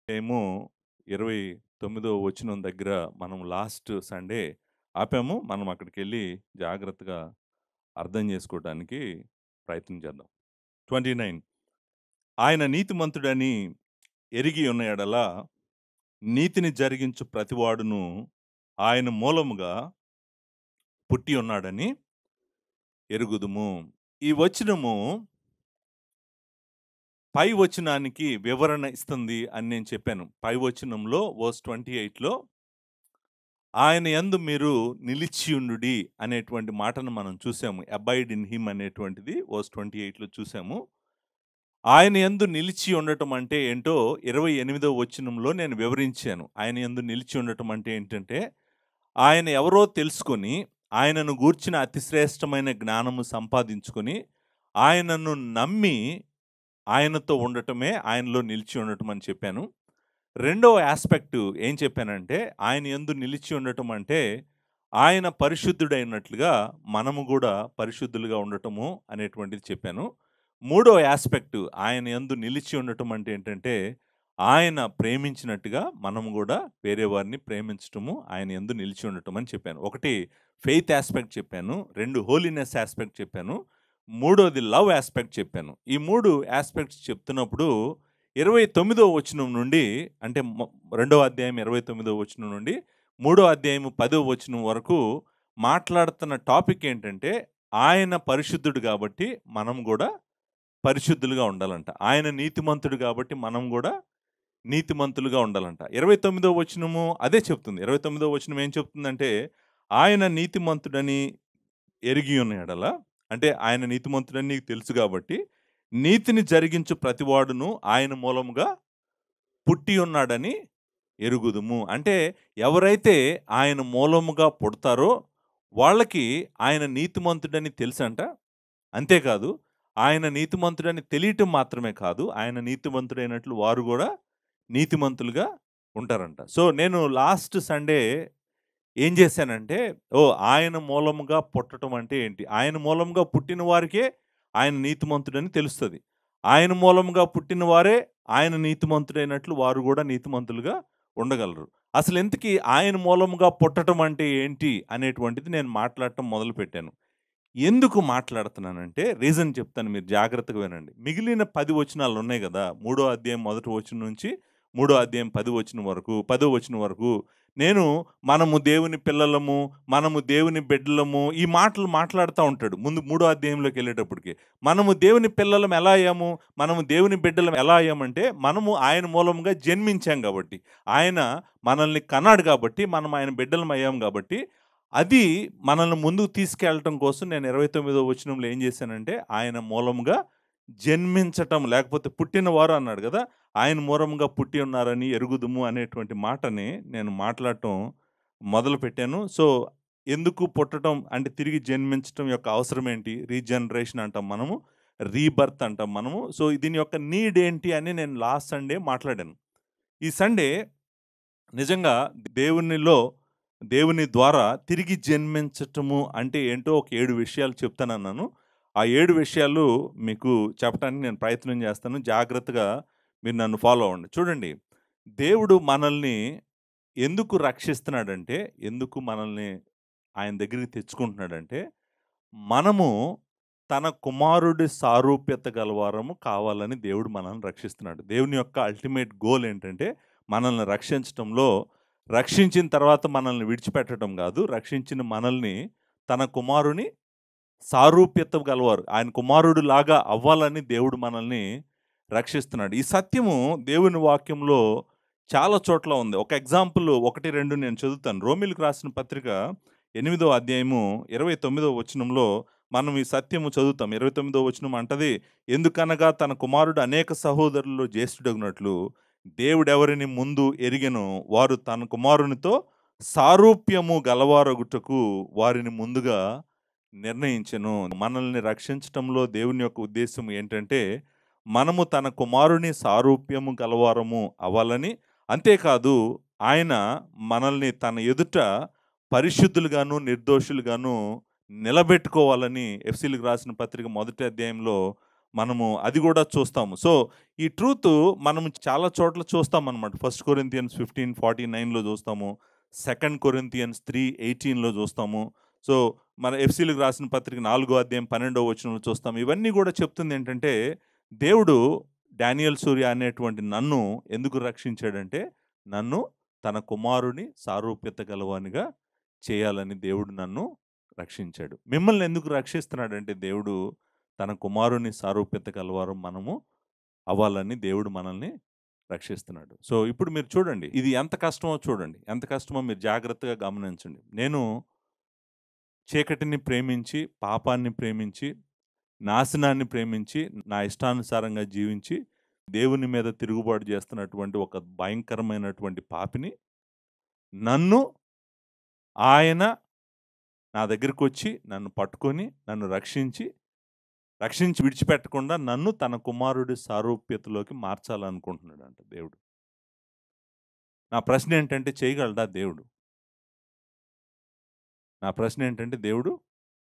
మేము 29వ వచనం దగ్గర మనం లాస్ట్ సండే ఆపాము. మనం అక్కడికెళ్ళి జాగ్రత్తగా అర్థం చేసుకోవటానికి ప్రయత్నం చేద్దాం. 29 ఆయన నీతిమంతుడని ఎరిగి ఉన్న యెడల నీతిని జరిగించు ప్రతివాడును ఆయన మూలముగా పుట్టి ఉన్నాడని ఎరుగుదుము. ఈ వచనము పై వచనానికి వివరణ ఇస్తుంది అని నేను చెప్పాను. పై వచనంలో వర్స్ 28లో ఆయన యందు మీరు నిలిచియుండుడి అనేటువంటి మాటను మనం చూసాము. అబైడ్ ఇన్ హిమ్ అనేటువంటిది వర్స్ 28లో చూసాము. ఆయన యందు నిలిచి ఉండటం అంటే ఏంటో 28వ వచనంలో నేను వివరించాను. ఆయన యందు నిలిచి ఉండటం అంటే ఏంటంటే, ఆయన ఎవరో తెలుసుకొని, ఆయనను గూర్చిన అతి శ్రేష్టమైన జ్ఞానము సంపాదించుకొని, ఆయనను నమ్మి ఆయనతో ఉండటమే ఆయనలో నిలిచి ఉండటం అని చెప్పాను. రెండవ ఆస్పెక్ట్ ఏం చెప్పానంటే, ఆయన యందు నిలిచి ఉండటం అంటే, ఆయన పరిశుద్ధుడైనట్లుగా మనము కూడా పరిశుద్ధులుగా ఉండటము అనేటువంటిది చెప్పాను. మూడో ఆస్పెక్ట్ ఆయన యందు నిలిచి ఉండటం అంటే ఏంటంటే, ఆయన ప్రేమించినట్టుగా మనము కూడా వేరే వారిని ప్రేమించటము, ఆయన యందు నిలిచి ఉండటం అని చెప్పాను. ఒకటి ఫెయిత్ ఆస్పెక్ట్ చెప్పాను, 2 హోలీనెస్ ఆస్పెక్ట్ చెప్పాను, మూడోది లవ్ ఆస్పెక్ట్ చెప్పాను. ఈ 3 ఆస్పెక్ట్స్ చెప్తున్నప్పుడు 29వ వచనం నుండి అంటే రెండవ అధ్యాయం 29వ వచనం నుండి మూడో అధ్యాయం 10వ వచనం వరకు మాట్లాడుతున్న టాపిక్ ఏంటంటే, ఆయన పరిశుద్ధుడు కాబట్టి మనం కూడా పరిశుద్ధులుగా ఉండాలంట. ఆయన నీతిమంతుడు కాబట్టి మనం కూడా నీతిమంతులుగా ఉండాలంట. 29వ వచనము అదే చెప్తుంది. 29వ వచనం ఏం చెప్తుందంటే, ఆయన నీతిమంతుడని ఎరిగి ఉన్న యెడల, అంటే ఆయన నీతిమంతుడని నీకు తెలుసు కాబట్టి, నీతిని జరిగించు ప్రతివాడును ఆయన మూలముగా పుట్టి ఉన్నాడని ఎరుగుదుము. అంటే ఎవరైతే ఆయన మూలముగా పుడతారో వాళ్ళకి ఆయన నీతిమంతుడని తెలుసంట. అంతేకాదు, ఆయన నీతిమంతుడని తెలియటం మాత్రమే కాదు, ఆయన నీతిమంతుడైనట్లు వారు కూడా నీతిమంతులుగా ఉంటారంట. సో నేను లాస్ట్ సండే ఏం చేశానంటే, ఆయన మూలముగా పుట్టటం అంటే ఏంటి? ఆయన మూలంగా పుట్టిన వారికే ఆయన నీతిమంతుడని తెలుస్తది. ఆయన మూలంగా పుట్టిన వారే ఆయన నీతిమంతుడైనట్లు వారు కూడా నీతిమంతులుగా ఉండగలరు. అసలు ఇంతకీ ఆయన మూలంగా పుట్టటం అంటే ఏంటి అనేటువంటిది నేను మాట్లాడటం మొదలుపెట్టాను. ఎందుకు మాట్లాడుతున్నానంటే రీజన్ చెప్తాను, మీరు జాగ్రత్తగా వినండి. మిగిలిన 10 వచనాలు ఉన్నాయి గదా! మూడో అధ్యాయం మొదటి వచనం నుంచి మూడో అధ్యాయం 10 వచనం వరకు, 10వ వచనం వరకు నేను మనము దేవుని పిల్లలము, మనము దేవుని బిడ్డలము ఈ మాటలు మాట్లాడుతా ఉంటాడు. ముందు మూడో అధ్యాయంలోకి వెళ్ళేటప్పటికి. మనము దేవుని పిల్లలం ఎలా అయ్యాము? మనము దేవుని బిడ్డలం ఎలా అయ్యామంటే, మనము ఆయన మూలంగా జన్మించాం కాబట్టి. ఆయన మనల్ని కన్నాడు కాబట్టి, మనం ఆయన బిడ్డలం అయ్యాం కాబట్టి, అది మనల్ని ముందుకు తీసుకెళ్ళటం కోసం నేను 29వ వచనంలో ఏం చేశానంటే, ఆయన మూలంగా జన్మించటం, లేకపోతే పుట్టినవారు అన్నాడు కదా! ఆయన మూలంగా పుట్టి ఉన్నారని ఎరుగుదుము అనేటువంటి మాటని నేను మాట్లాడటం మొదలుపెట్టాను. సో, ఎందుకు పుట్టటం అంటే తిరిగి జన్మించటం యొక్క అవసరం ఏంటి? రీజనరేషన్ అంటాం మనము. రీబర్త్ అంటాం మనము. సో, దీని యొక్క నీడ్ ఏంటి అని నేను లాస్ట్ సండే మాట్లాడాను. ఈ సండే నిజంగా దేవుని ద్వారా తిరిగి జన్మించటము అంటే ఏంటో ఒక 7 విషయాలు చెప్తానన్నాను. ఆ 7 విషయాలు మీకు చెప్పటానికి నేను ప్రయత్నం చేస్తాను. జాగ్రత్తగా మీరు నన్ను ఫాలో అవ్వండి. చూడండి, దేవుడు మనల్ని ఎందుకు రక్షిస్తున్నాడంటే, ఎందుకు మనల్ని ఆయన దగ్గరికి తెచ్చుకుంటున్నాడంటే, మనము తన కుమారుడి సారూప్యత గలవారము కావాలని దేవుడు మనల్ని రక్షిస్తున్నాడు. దేవుని యొక్క అల్టిమేట్ గోల్ ఏంటంటే, మనల్ని రక్షించటంలో, రక్షించిన తర్వాత మనల్ని విడిచిపెట్టడం కాదు, రక్షించిన మనల్ని తన కుమారుని సారూప్యత గలవారు, ఆయన కుమారుడు లాగా అవ్వాలని దేవుడు మనల్ని రక్షిస్తున్నాడు. ఈ సత్యము దేవుని వాక్యంలో చాలా చోట్ల ఉంది. ఒక ఎగ్జాంపుల్ 1, 2 నేను చదువుతాను. రోమీయులకు రాసిన పత్రిక 8వ అధ్యాయము 29వ వచనంలో మనం ఈ సత్యము చదువుతాం. 29వ వచనం అంటది, ఎందుకనగా తన కుమారుడు అనేక సహోదరుల్లో జ్యేష్ఠుడగునట్లు దేవుడెవరిని ముందు ఎరిగెనో వారు తన కుమారునితో సారూప్యము గలవారగుటకు వారిని ముందుగా నిర్ణయించెను. మనల్ని రక్షించటంలో దేవుని యొక్క ఉద్దేశం ఏంటంటే, మనము తన కుమారుని సారూప్యము గలవారము అవ్వాలని, అంతేకాదు ఆయన మనల్ని తన ఎదుట పరిశుద్ధులుగాను నిర్దోషులుగాను నిలబెట్టుకోవాలని ఎఫ్సీలకు రాసిన పత్రిక మొదటి అధ్యాయంలో మనము అది కూడా చూస్తాము. సో ఈ ట్రూత్ మనం చాలా చోట్ల చూస్తామన్నమాట. 1 కొరింథియన్స్ 15:49లో చూస్తాము. 2 కొరింథియన్స్ 3:18లో చూస్తాము. సో, మన ఎఫ్సీలకు రాసిన పత్రిక 4 అధ్యాయం 12వ వచనంలో చూస్తాం. ఇవన్నీ కూడా చెప్తుంది ఏంటంటే, దేవుడు డానియేల్ సూర్య అనేటువంటి నన్ను ఎందుకు రక్షించాడంటే, నన్ను తన కుమారుని సారూప్యత గలవానిగా చేయాలని దేవుడు నన్ను రక్షించాడు. మిమ్మల్ని ఎందుకు రక్షిస్తున్నాడంటే, దేవుడు తన కుమారుని సారూప్యత గలవారు మనము అవ్వాలని దేవుడు మనల్ని రక్షిస్తున్నాడు. సో, ఇప్పుడు మీరు చూడండి. ఇది ఎంత కష్టమో చూడండి. ఎంత కష్టమో మీరు జాగ్రత్తగా గమనించండి. నేను చీకటిని ప్రేమించి, పాపాన్ని ప్రేమించి, నాశనాన్ని ప్రేమించి, నా ఇష్టానుసారంగా జీవించి, దేవుని మీద తిరుగుబాటు చేస్తున్నటువంటి ఒక భయంకరమైనటువంటి పాపిని, నన్ను ఆయన నా దగ్గరకొచ్చి, నన్ను పట్టుకొని, నన్ను రక్షించి విడిచిపెట్టకుండా నన్ను తన కుమారుడి సారూప్యతలోకి మార్చాలనుకుంటున్నాడంట దేవుడు. నా ప్రశ్న ఏంటంటే, చేయగలడా దేవుడు? నా ప్రశ్న ఏంటంటే, దేవుడు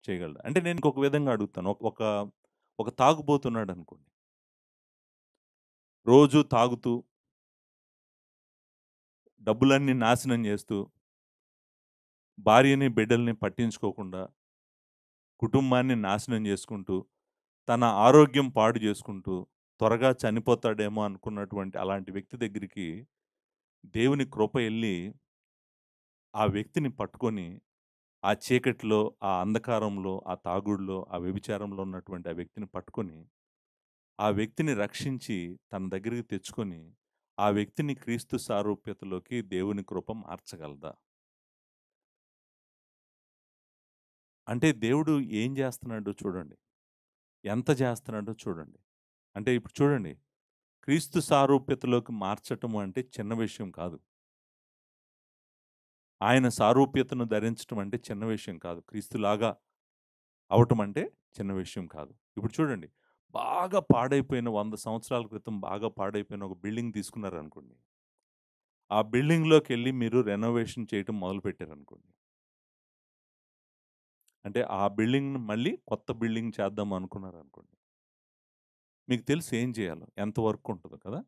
చేయగలడా? అంటే నేను ఇంకొక విధంగా అడుగుతాను. ఒక తాగుబోతున్నాడు అనుకోండి. రోజు తాగుతూ, డబ్బులన్నీ నాశనం చేస్తూ, భార్యని బిడ్డల్ని పట్టించుకోకుండా, కుటుంబాన్ని నాశనం చేసుకుంటూ, తన ఆరోగ్యం పాడు చేసుకుంటూ, త్వరగా చనిపోతాడేమో అనుకున్నటువంటి అలాంటి వ్యక్తి దగ్గరికి దేవుని కృప ఎళ్ళి, ఆ వ్యక్తిని పట్టుకొని, ఆ చీకటిలో, ఆ అంధకారంలో, ఆ తాగుడులో, ఆ వ్యభిచారంలో ఉన్నటువంటి ఆ వ్యక్తిని పట్టుకొని, ఆ వ్యక్తిని రక్షించి తన దగ్గరికి తెచ్చుకొని, ఆ వ్యక్తిని క్రీస్తు సారూప్యతలోకి దేవుని కృప మార్చగలదా? అంటే దేవుడు ఏం చేస్తున్నాడో చూడండి. ఎంత చేస్తున్నాడో చూడండి. అంటే ఇప్పుడు చూడండి. క్రీస్తు సారూప్యతలోకి మార్చటం అంటే చిన్న విషయం కాదు. ఆయన సారూప్యతను ధరించటం అంటే చిన్న విషయం కాదు. క్రీస్తులాగా అవటం అంటే చిన్న విషయం కాదు. ఇప్పుడు చూడండి. బాగా పాడైపోయిన 100 సంవత్సరాల క్రితం బాగా పాడైపోయిన ఒక బిల్డింగ్ తీసుకున్నారనుకోండి. ఆ బిల్డింగ్‌లోకెళ్ళి మీరు రెనోవేషన్ చేయటం మొదలుపెట్టారనుకోండి. అంటే ఆ బిల్డింగ్‌ని మళ్ళీ కొత్త బిల్డింగ్ చేద్దాం అనుకున్నారనుకోండి. మీకు తెలుసు ఏం చేయాలో, ఎంత వర్క్ ఉంటదో కదా!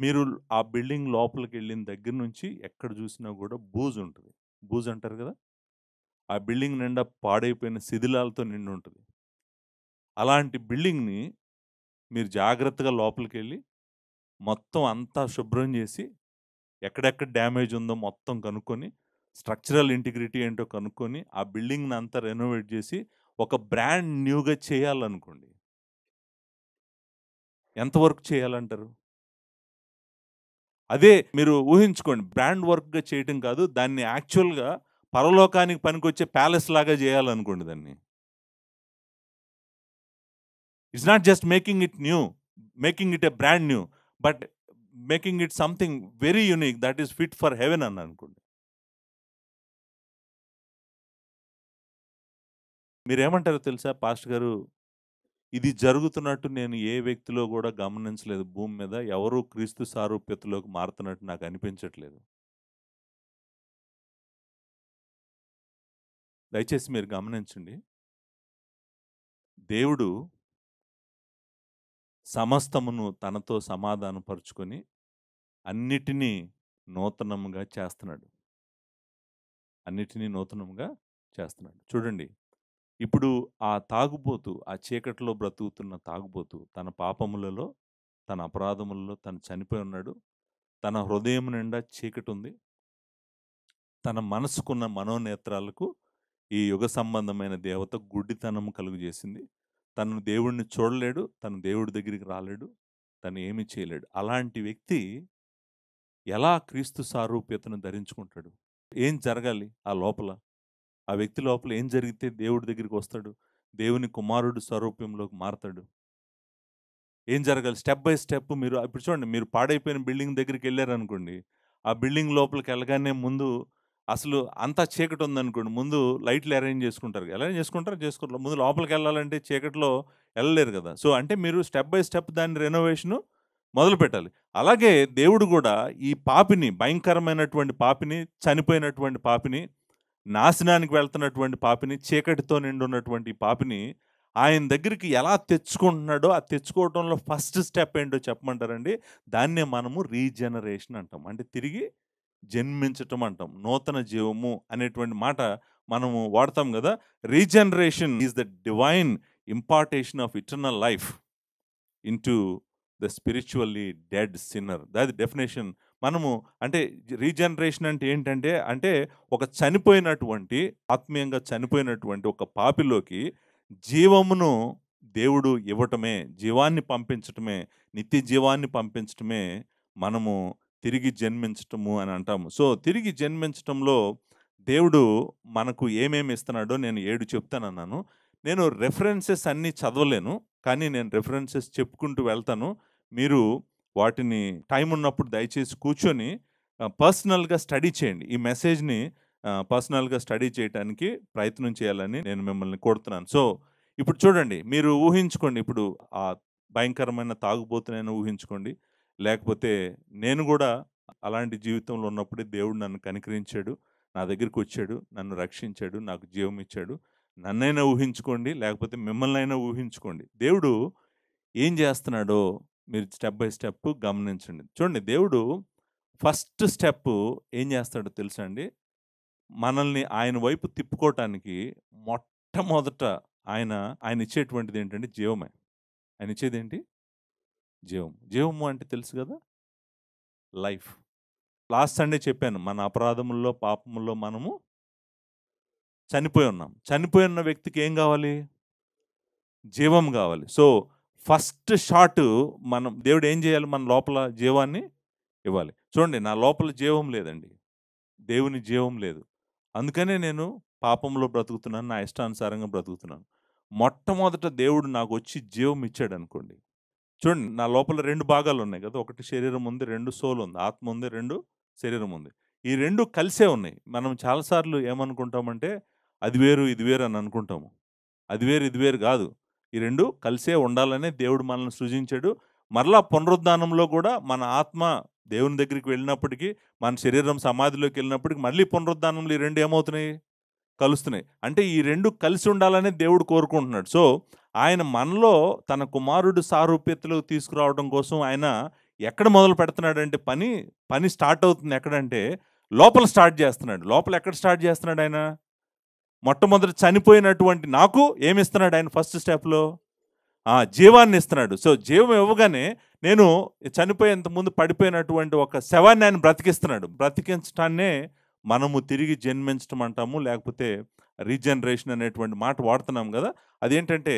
మీరు ఆ బిల్డింగ్ లోపలికెళ్ళిన దగ్గర నుంచి ఎక్కడ చూసినా కూడా బూజుంటది. బూజంటారు కదా! ఆ బిల్డింగ్ నిండా పాడైపోయిన శిథిలాలతో నిండి ఉంటది. అలాంటి బిల్డింగ్‌ని మీరు జాగ్రత్తగా లోపలికెళ్ళి మొత్తం అంతా శుభ్రం చేసి, ఎక్కడెక్కడ డ్యామేజ్ ఉందో మొత్తం కనుక్కొని, స్ట్రక్చరల్ ఇంటిగ్రిటీ ఏంటో కనుక్కొని, ఆ బిల్డింగ్‌ని అంతా రెనోవేట్ చేసి, ఒక బ్రాండ్ న్యూగా చేయాలనుకోండి. ఎంత వర్క్ చేయాలంటారు? అదే మీరు ఊహించుకోండి. బ్రాండ్ వర్క్‌గా చేయటం కాదు. దాన్ని యాక్చువల్‌గా పరలోకానికి పనికొచ్చే ప్యాలెస్ లాగా చేయాలనుకోండి దాన్ని. It's not just making it new, making it a brand new, but making it something very unique that is fit for haven అని అనుకోండి. మీరేమంటారో తెలుసా పాస్టర్ గారు? ఇది జరుగుతున్నట్టు నేను ఏ వ్యక్తిలో కూడా గమనించలేదు భూమి మీద. ఎవరు క్రీస్తు సారూప్యతలోకి మారుతున్నట్టు నాకు అనిపించట్లేదు. దయచేసి మీరు గమనించండి. దేవుడు సమస్తమును తనతో సమాధానపరుచుకొని అన్నిటినీ నూతనముగా చేస్తున్నాడు. అన్నిటినీ నూతనముగా చేస్తున్నాడు. చూడండి. ఇప్పుడు ఆ తాగుబోతు, ఆ చీకటిలో బ్రతుకుతున్న తాగుబోతు తన పాపములలో, తన అపరాధములలో తను చనిపోయి ఉన్నాడు. తన హృదయం నిండా చీకటుంది. తన మనసుకున్న మనోనేత్రాలకు ఈ యుగ సంబంధమైన దేవత గుడ్డితనం కలుగజేసింది. తను దేవుడిని చూడలేడు. తను దేవుడి దగ్గరికి రాలేడు. తను ఏమీ చేయలేడు. అలాంటి వ్యక్తి ఎలా క్రీస్తు సారూప్యతను ధరించుకుంటాడు? ఏం జరగాలి ఆ లోపల? ఆ వ్యక్తి లోపల ఏం జరిగితే దేవుడి దగ్గరికి వస్తాడు? దేవుని కుమారుడు స్వరూప్యంలోకి మారతాడు? ఏం జరగాలి? స్టెప్ బై స్టెప్ మీరు ఇప్పుడు చూడండి. మీరు పాడైపోయిన బిల్డింగ్ దగ్గరికెళ్లారనుకోండి. ఆ బిల్డింగ్ లోపలికెళ్ళగానే ముందు అసలు అంతా చీకటుందనుకోండి. ముందు లైట్లు అరేంజ్ చేసుకుంటారు. అరేంజ్ చేసుకుంటారో చేసుకోరు. ముందు లోపలికెళ్ళాలంటే చీకటిలో ఎళ్ళలేరు గదా! సో, అంటే మీరు స్టెప్ బై స్టెప్ దాన్ని రెనోవేషను మొదలుపెట్టాలి. అలాగే దేవుడు గూడా ఈ పాపిని, భయంకరమైనటువంటి పాపిని, చనిపోయినటువంటి పాపిని, నాశనానికి వెళ్తున్నటువంటి పాపిని, చీకటితో నిండున్నటువంటి ఈ పాపిని ఆయన దగ్గరికి ఎలా తెచ్చుకుంటున్నాడో, ఆ తెచ్చుకోవటంలో ఫస్ట్ స్టెప్ ఏంటో చెప్పమంటారండి? దాన్నే మనము రీజనరేషన్ అంటాం. అంటే తిరిగి జన్మించటం అంటాం. నూతన జీవము అనేటువంటి మాట మనము వాడతాం గదా! Regeneration is the divine impartation of eternal life into the spiritually dead sinner. దాది డెఫినేషన్. మనము అంటే రీజనరేషన్ అంటే ఏంటంటే, అంటే ఒక చనిపోయినటువంటి, ఆత్మీయంగా చనిపోయినటువంటి ఒక పాపిలోకి జీవమును దేవుడు ఇవ్వటమే, జీవాన్ని పంపించటమే, నిత్య జీవాన్ని పంపించటమే మనము తిరిగి జన్మించటము అని అంటాము. సో, తిరిగి జన్మించటంలో దేవుడు మనకు ఏమేమి ఇస్తున్నాడో నేను 7 చెప్తానన్నాను. నేను రెఫరెన్సెస్ అన్నీ చదవలేను. కానీ నేను రెఫరెన్సెస్ చెప్పుకుంటూ వెళ్తాను. మీరు వాటిని టైం ఉన్నప్పుడు దయచేసి కూర్చొని పర్సనల్‌గా స్టడీ చేయండి. ఈ మెసేజ్‌ని పర్సనల్‌గా స్టడీ చేయటానికి ప్రయత్నం చేయాలని నేను మిమ్మల్ని కోరుతున్నాను. సో, ఇప్పుడు చూడండి, మీరు ఊహించుకోండి, ఇప్పుడు ఆ భయంకరమైన తాగుబోతునైనా ఊహించుకోండి. లేకపోతే నేను గూడా అలాంటి జీవితంలో ఉన్నప్పుడే దేవుడు నన్ను కనికరించాడు. నా దగ్గరికొచ్చాడు. నన్ను రక్షించాడు. నాకు జీవం ఇచ్చాడు. నన్నైనా ఊహించుకోండి, లేకపోతే మిమ్మల్నైనా ఊహించుకోండి. దేవుడు ఏం చేస్తున్నాడో మీరు స్టెప్ బై స్టెప్ గమనించండి. చూడండి, దేవుడు ఫస్ట్ స్టెప్ ఏం చేస్తాడో తెలుసా అండి? మనల్ని ఆయన వైపు తిప్పుకోవటానికి మొట్టమొదట ఆయన ఆయన ఇచ్చేటువంటిది ఏంటంటే జీవమే. ఆయన ఇచ్చేదేంటి? జీవం. జీవము అంటే తెలుసు కదా! లైఫ్. లాస్ట్ సండే చెప్పాను. మన అపరాధముల్లో, పాపముల్లో మనము చనిపోయి ఉన్నాం. చనిపోయి ఉన్న వ్యక్తికి ఏం కావాలి? జీవం కావాలి. సో, ఫస్ట్ షాట్ మనం దేవుడు ఏం చేయాలి? మన లోపల జీవాన్ని ఇవ్వాలి. చూడండి, నా లోపల జీవం లేదండి. దేవుని జీవం లేదు. అందుకనే నేను పాపంలో బ్రతుకుతున్నాను. నా ఇష్టానుసారంగా బ్రతుకుతున్నాను. మొట్టమొదట దేవుడు నాకొచ్చి జీవం ఇచ్చాడనుకోండి. చూడండి, నా లోపల 2 భాగాలున్నాయి కదా! ఒకటి శరీరం ఉంది, 2 సోల్ ఉంది. ఆత్మ ఉంది, 2 శరీరం ఉంది. ఈ 2 కలిసే ఉన్నాయి. మనం చాలా సార్లు ఏమనుకుంటామంటే, అది వేరు, ఇది వేరు అని అనుకుంటాము. అది వేరు, ఇది వేరు గాదు. ఈ 2 కలిసే ఉండాలనే దేవుడు మనల్ని సృజించాడు. మరలా పునరుద్ధానంలో గూడా మన ఆత్మ దేవుని దగ్గరికి వెళ్ళినప్పటికీ, మన శరీరం సమాధిలోకెళ్ళినప్పటికి మళ్ళీ పునరుద్ధానంలో ఈ 2 ఏమవుతున్నాయి? కలుస్తున్నాయి. అంటే ఈ 2 కలిసి ఉండాలనే దేవుడు కోరుకుంటున్నాడు. సో, ఆయన మనలో తన కుమారుడు సారూప్యతలోకి తీసుకురావడం కోసం ఆయన ఎక్కడ మొదలు పెడుతున్నాడంటే పని స్టార్ట్ అవుతుంది ఎక్కడంటే, లోపల స్టార్ట్ చేస్తున్నాడు. లోపల ఎక్కడ స్టార్ట్ చేస్తున్నాడు ఆయన? మొట్టమొదట చనిపోయినటువంటి నాకు ఏమిస్తున్నాడు ఆయన ఫస్ట్ స్టెప్‌లో? జీవాన్ని ఇస్తున్నాడు. సో, జీవం ఇవ్వగానే నేను చనిపోయేంత ముందు పడిపోయినటువంటి ఒక శవాన్ని ఆయన బ్రతికిస్తున్నాడు. బ్రతికించటాన్నే మనము తిరిగి జన్మించటం అంటాము. లేకపోతే రీజనరేషన్ అనేటువంటి మాట వాడుతున్నాం గదా! అదేంటంటే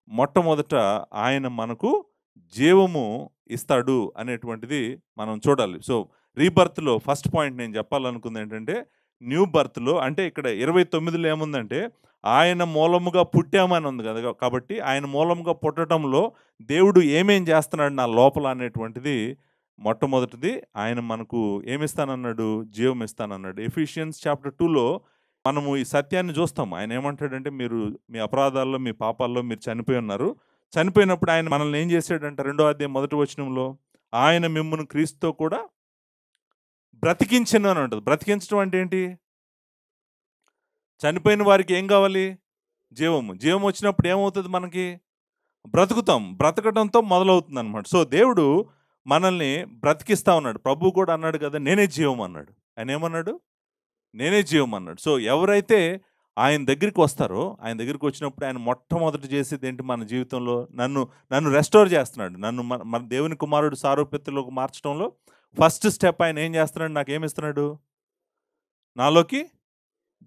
మొట్టమొదట ఆయన మనకు జీవము ఇస్తాడు అనేటువంటిది మనం చూడాలి. సో, రీబర్త్‌లో ఫస్ట్ పాయింట్ నేను చెప్పాలనుకుందేంటంటే, న్యూ బర్త్‌లో అంటే ఇక్కడ 29లో ఏముందంటే, ఆయన మూలముగా పుట్టామని ఉంది కదా! కాబట్టి ఆయన మూలముగా పుట్టటంలో దేవుడు ఏమేం చేస్తున్నాడు నా లోపల అనేటువంటిది మొట్టమొదటిది. ఆయన మనకు ఏమిస్తానన్నాడు? జీవం ఇస్తానన్నాడు. ఎఫిషియన్స్ చాప్టర్ 2లో మనము ఈ సత్యాన్ని చూస్తాం. ఆయన ఏమంటాడంటే, మీరు మీ అపరాధాల్లో, మీ పాపాల్లో మీరు చనిపోయి ఉన్నారు. చనిపోయినప్పుడు ఆయన మనల్ని ఏం చేశాడంట? 2వ అధ్యాయం 1వ వచనంలో, ఆయన మిమ్మును క్రీస్తుతో కూడా బ్రతికించెను అని ఉంటది. బ్రతికించడం అంటే ఏంటి? చనిపోయిన వారికి ఏం కావాలి? జీవము. జీవం వచ్చినప్పుడు ఏమవుతుంది మనకి? బ్రతుకుతాం. బ్రతకడంతో మొదలవుతుందనమాట. సో, దేవుడు మనల్ని బ్రతికిస్తా ఉన్నాడు. ప్రభువు కూడా అన్నాడు కదా! నేనే జీవం అన్నాడు. ఆయన ఏమన్నాడు? నేనే జీవం అన్నాడు. సో, ఎవరైతే ఆయన దగ్గరికి వస్తారో, ఆయన దగ్గరికి వచ్చినప్పుడు ఆయన మొట్టమొదట చేసేది ఏంటి మన జీవితంలో? నన్ను రెస్టోర్ చేస్తున్నాడు. నన్ను మన దేవుని కుమారుడు సారూప్యతలోకి మార్చడంలో ఫస్ట్ స్టెప్ ఆయన ఏం చేస్తున్నాడు? నాకేమిస్తున్నాడు? నాలోకి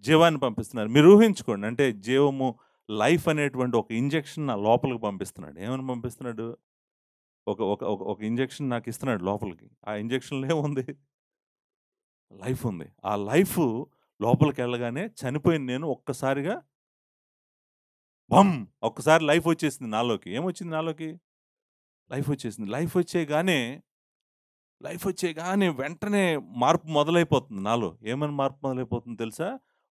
జీవాన్ని పంపిస్తున్నారు. మీరు ఊహించుకోండి. అంటే జీవము, లైఫ్ అనేటువంటి ఒక ఇంజెక్షన్ నా లోపలికి పంపిస్తున్నాడు. ఏమని పంపిస్తున్నాడు? ఒక ఒక ఒక ఒక ఇంజెక్షన్ నాకిస్తున్నాడు లోపలికి. ఆ ఇంజెక్షన్‌లో ఏముంది? లైఫ్ ఉంది. ఆ లైఫ్ లోపలికెళ్ళగానే చనిపోయిన నేను ఒక్కసారిగా భమ్! ఒక్కసారి లైఫ్ వచ్చేసింది నాలోకి. ఏమొచ్చింది నాలోకి? లైఫ్ వచ్చేసింది. లైఫ్ వచ్చేయగానే వెంటనే మార్పు మొదలైపోతుంది నాలో. ఏమని మార్పు మొదలైపోతుందో తెలుసా?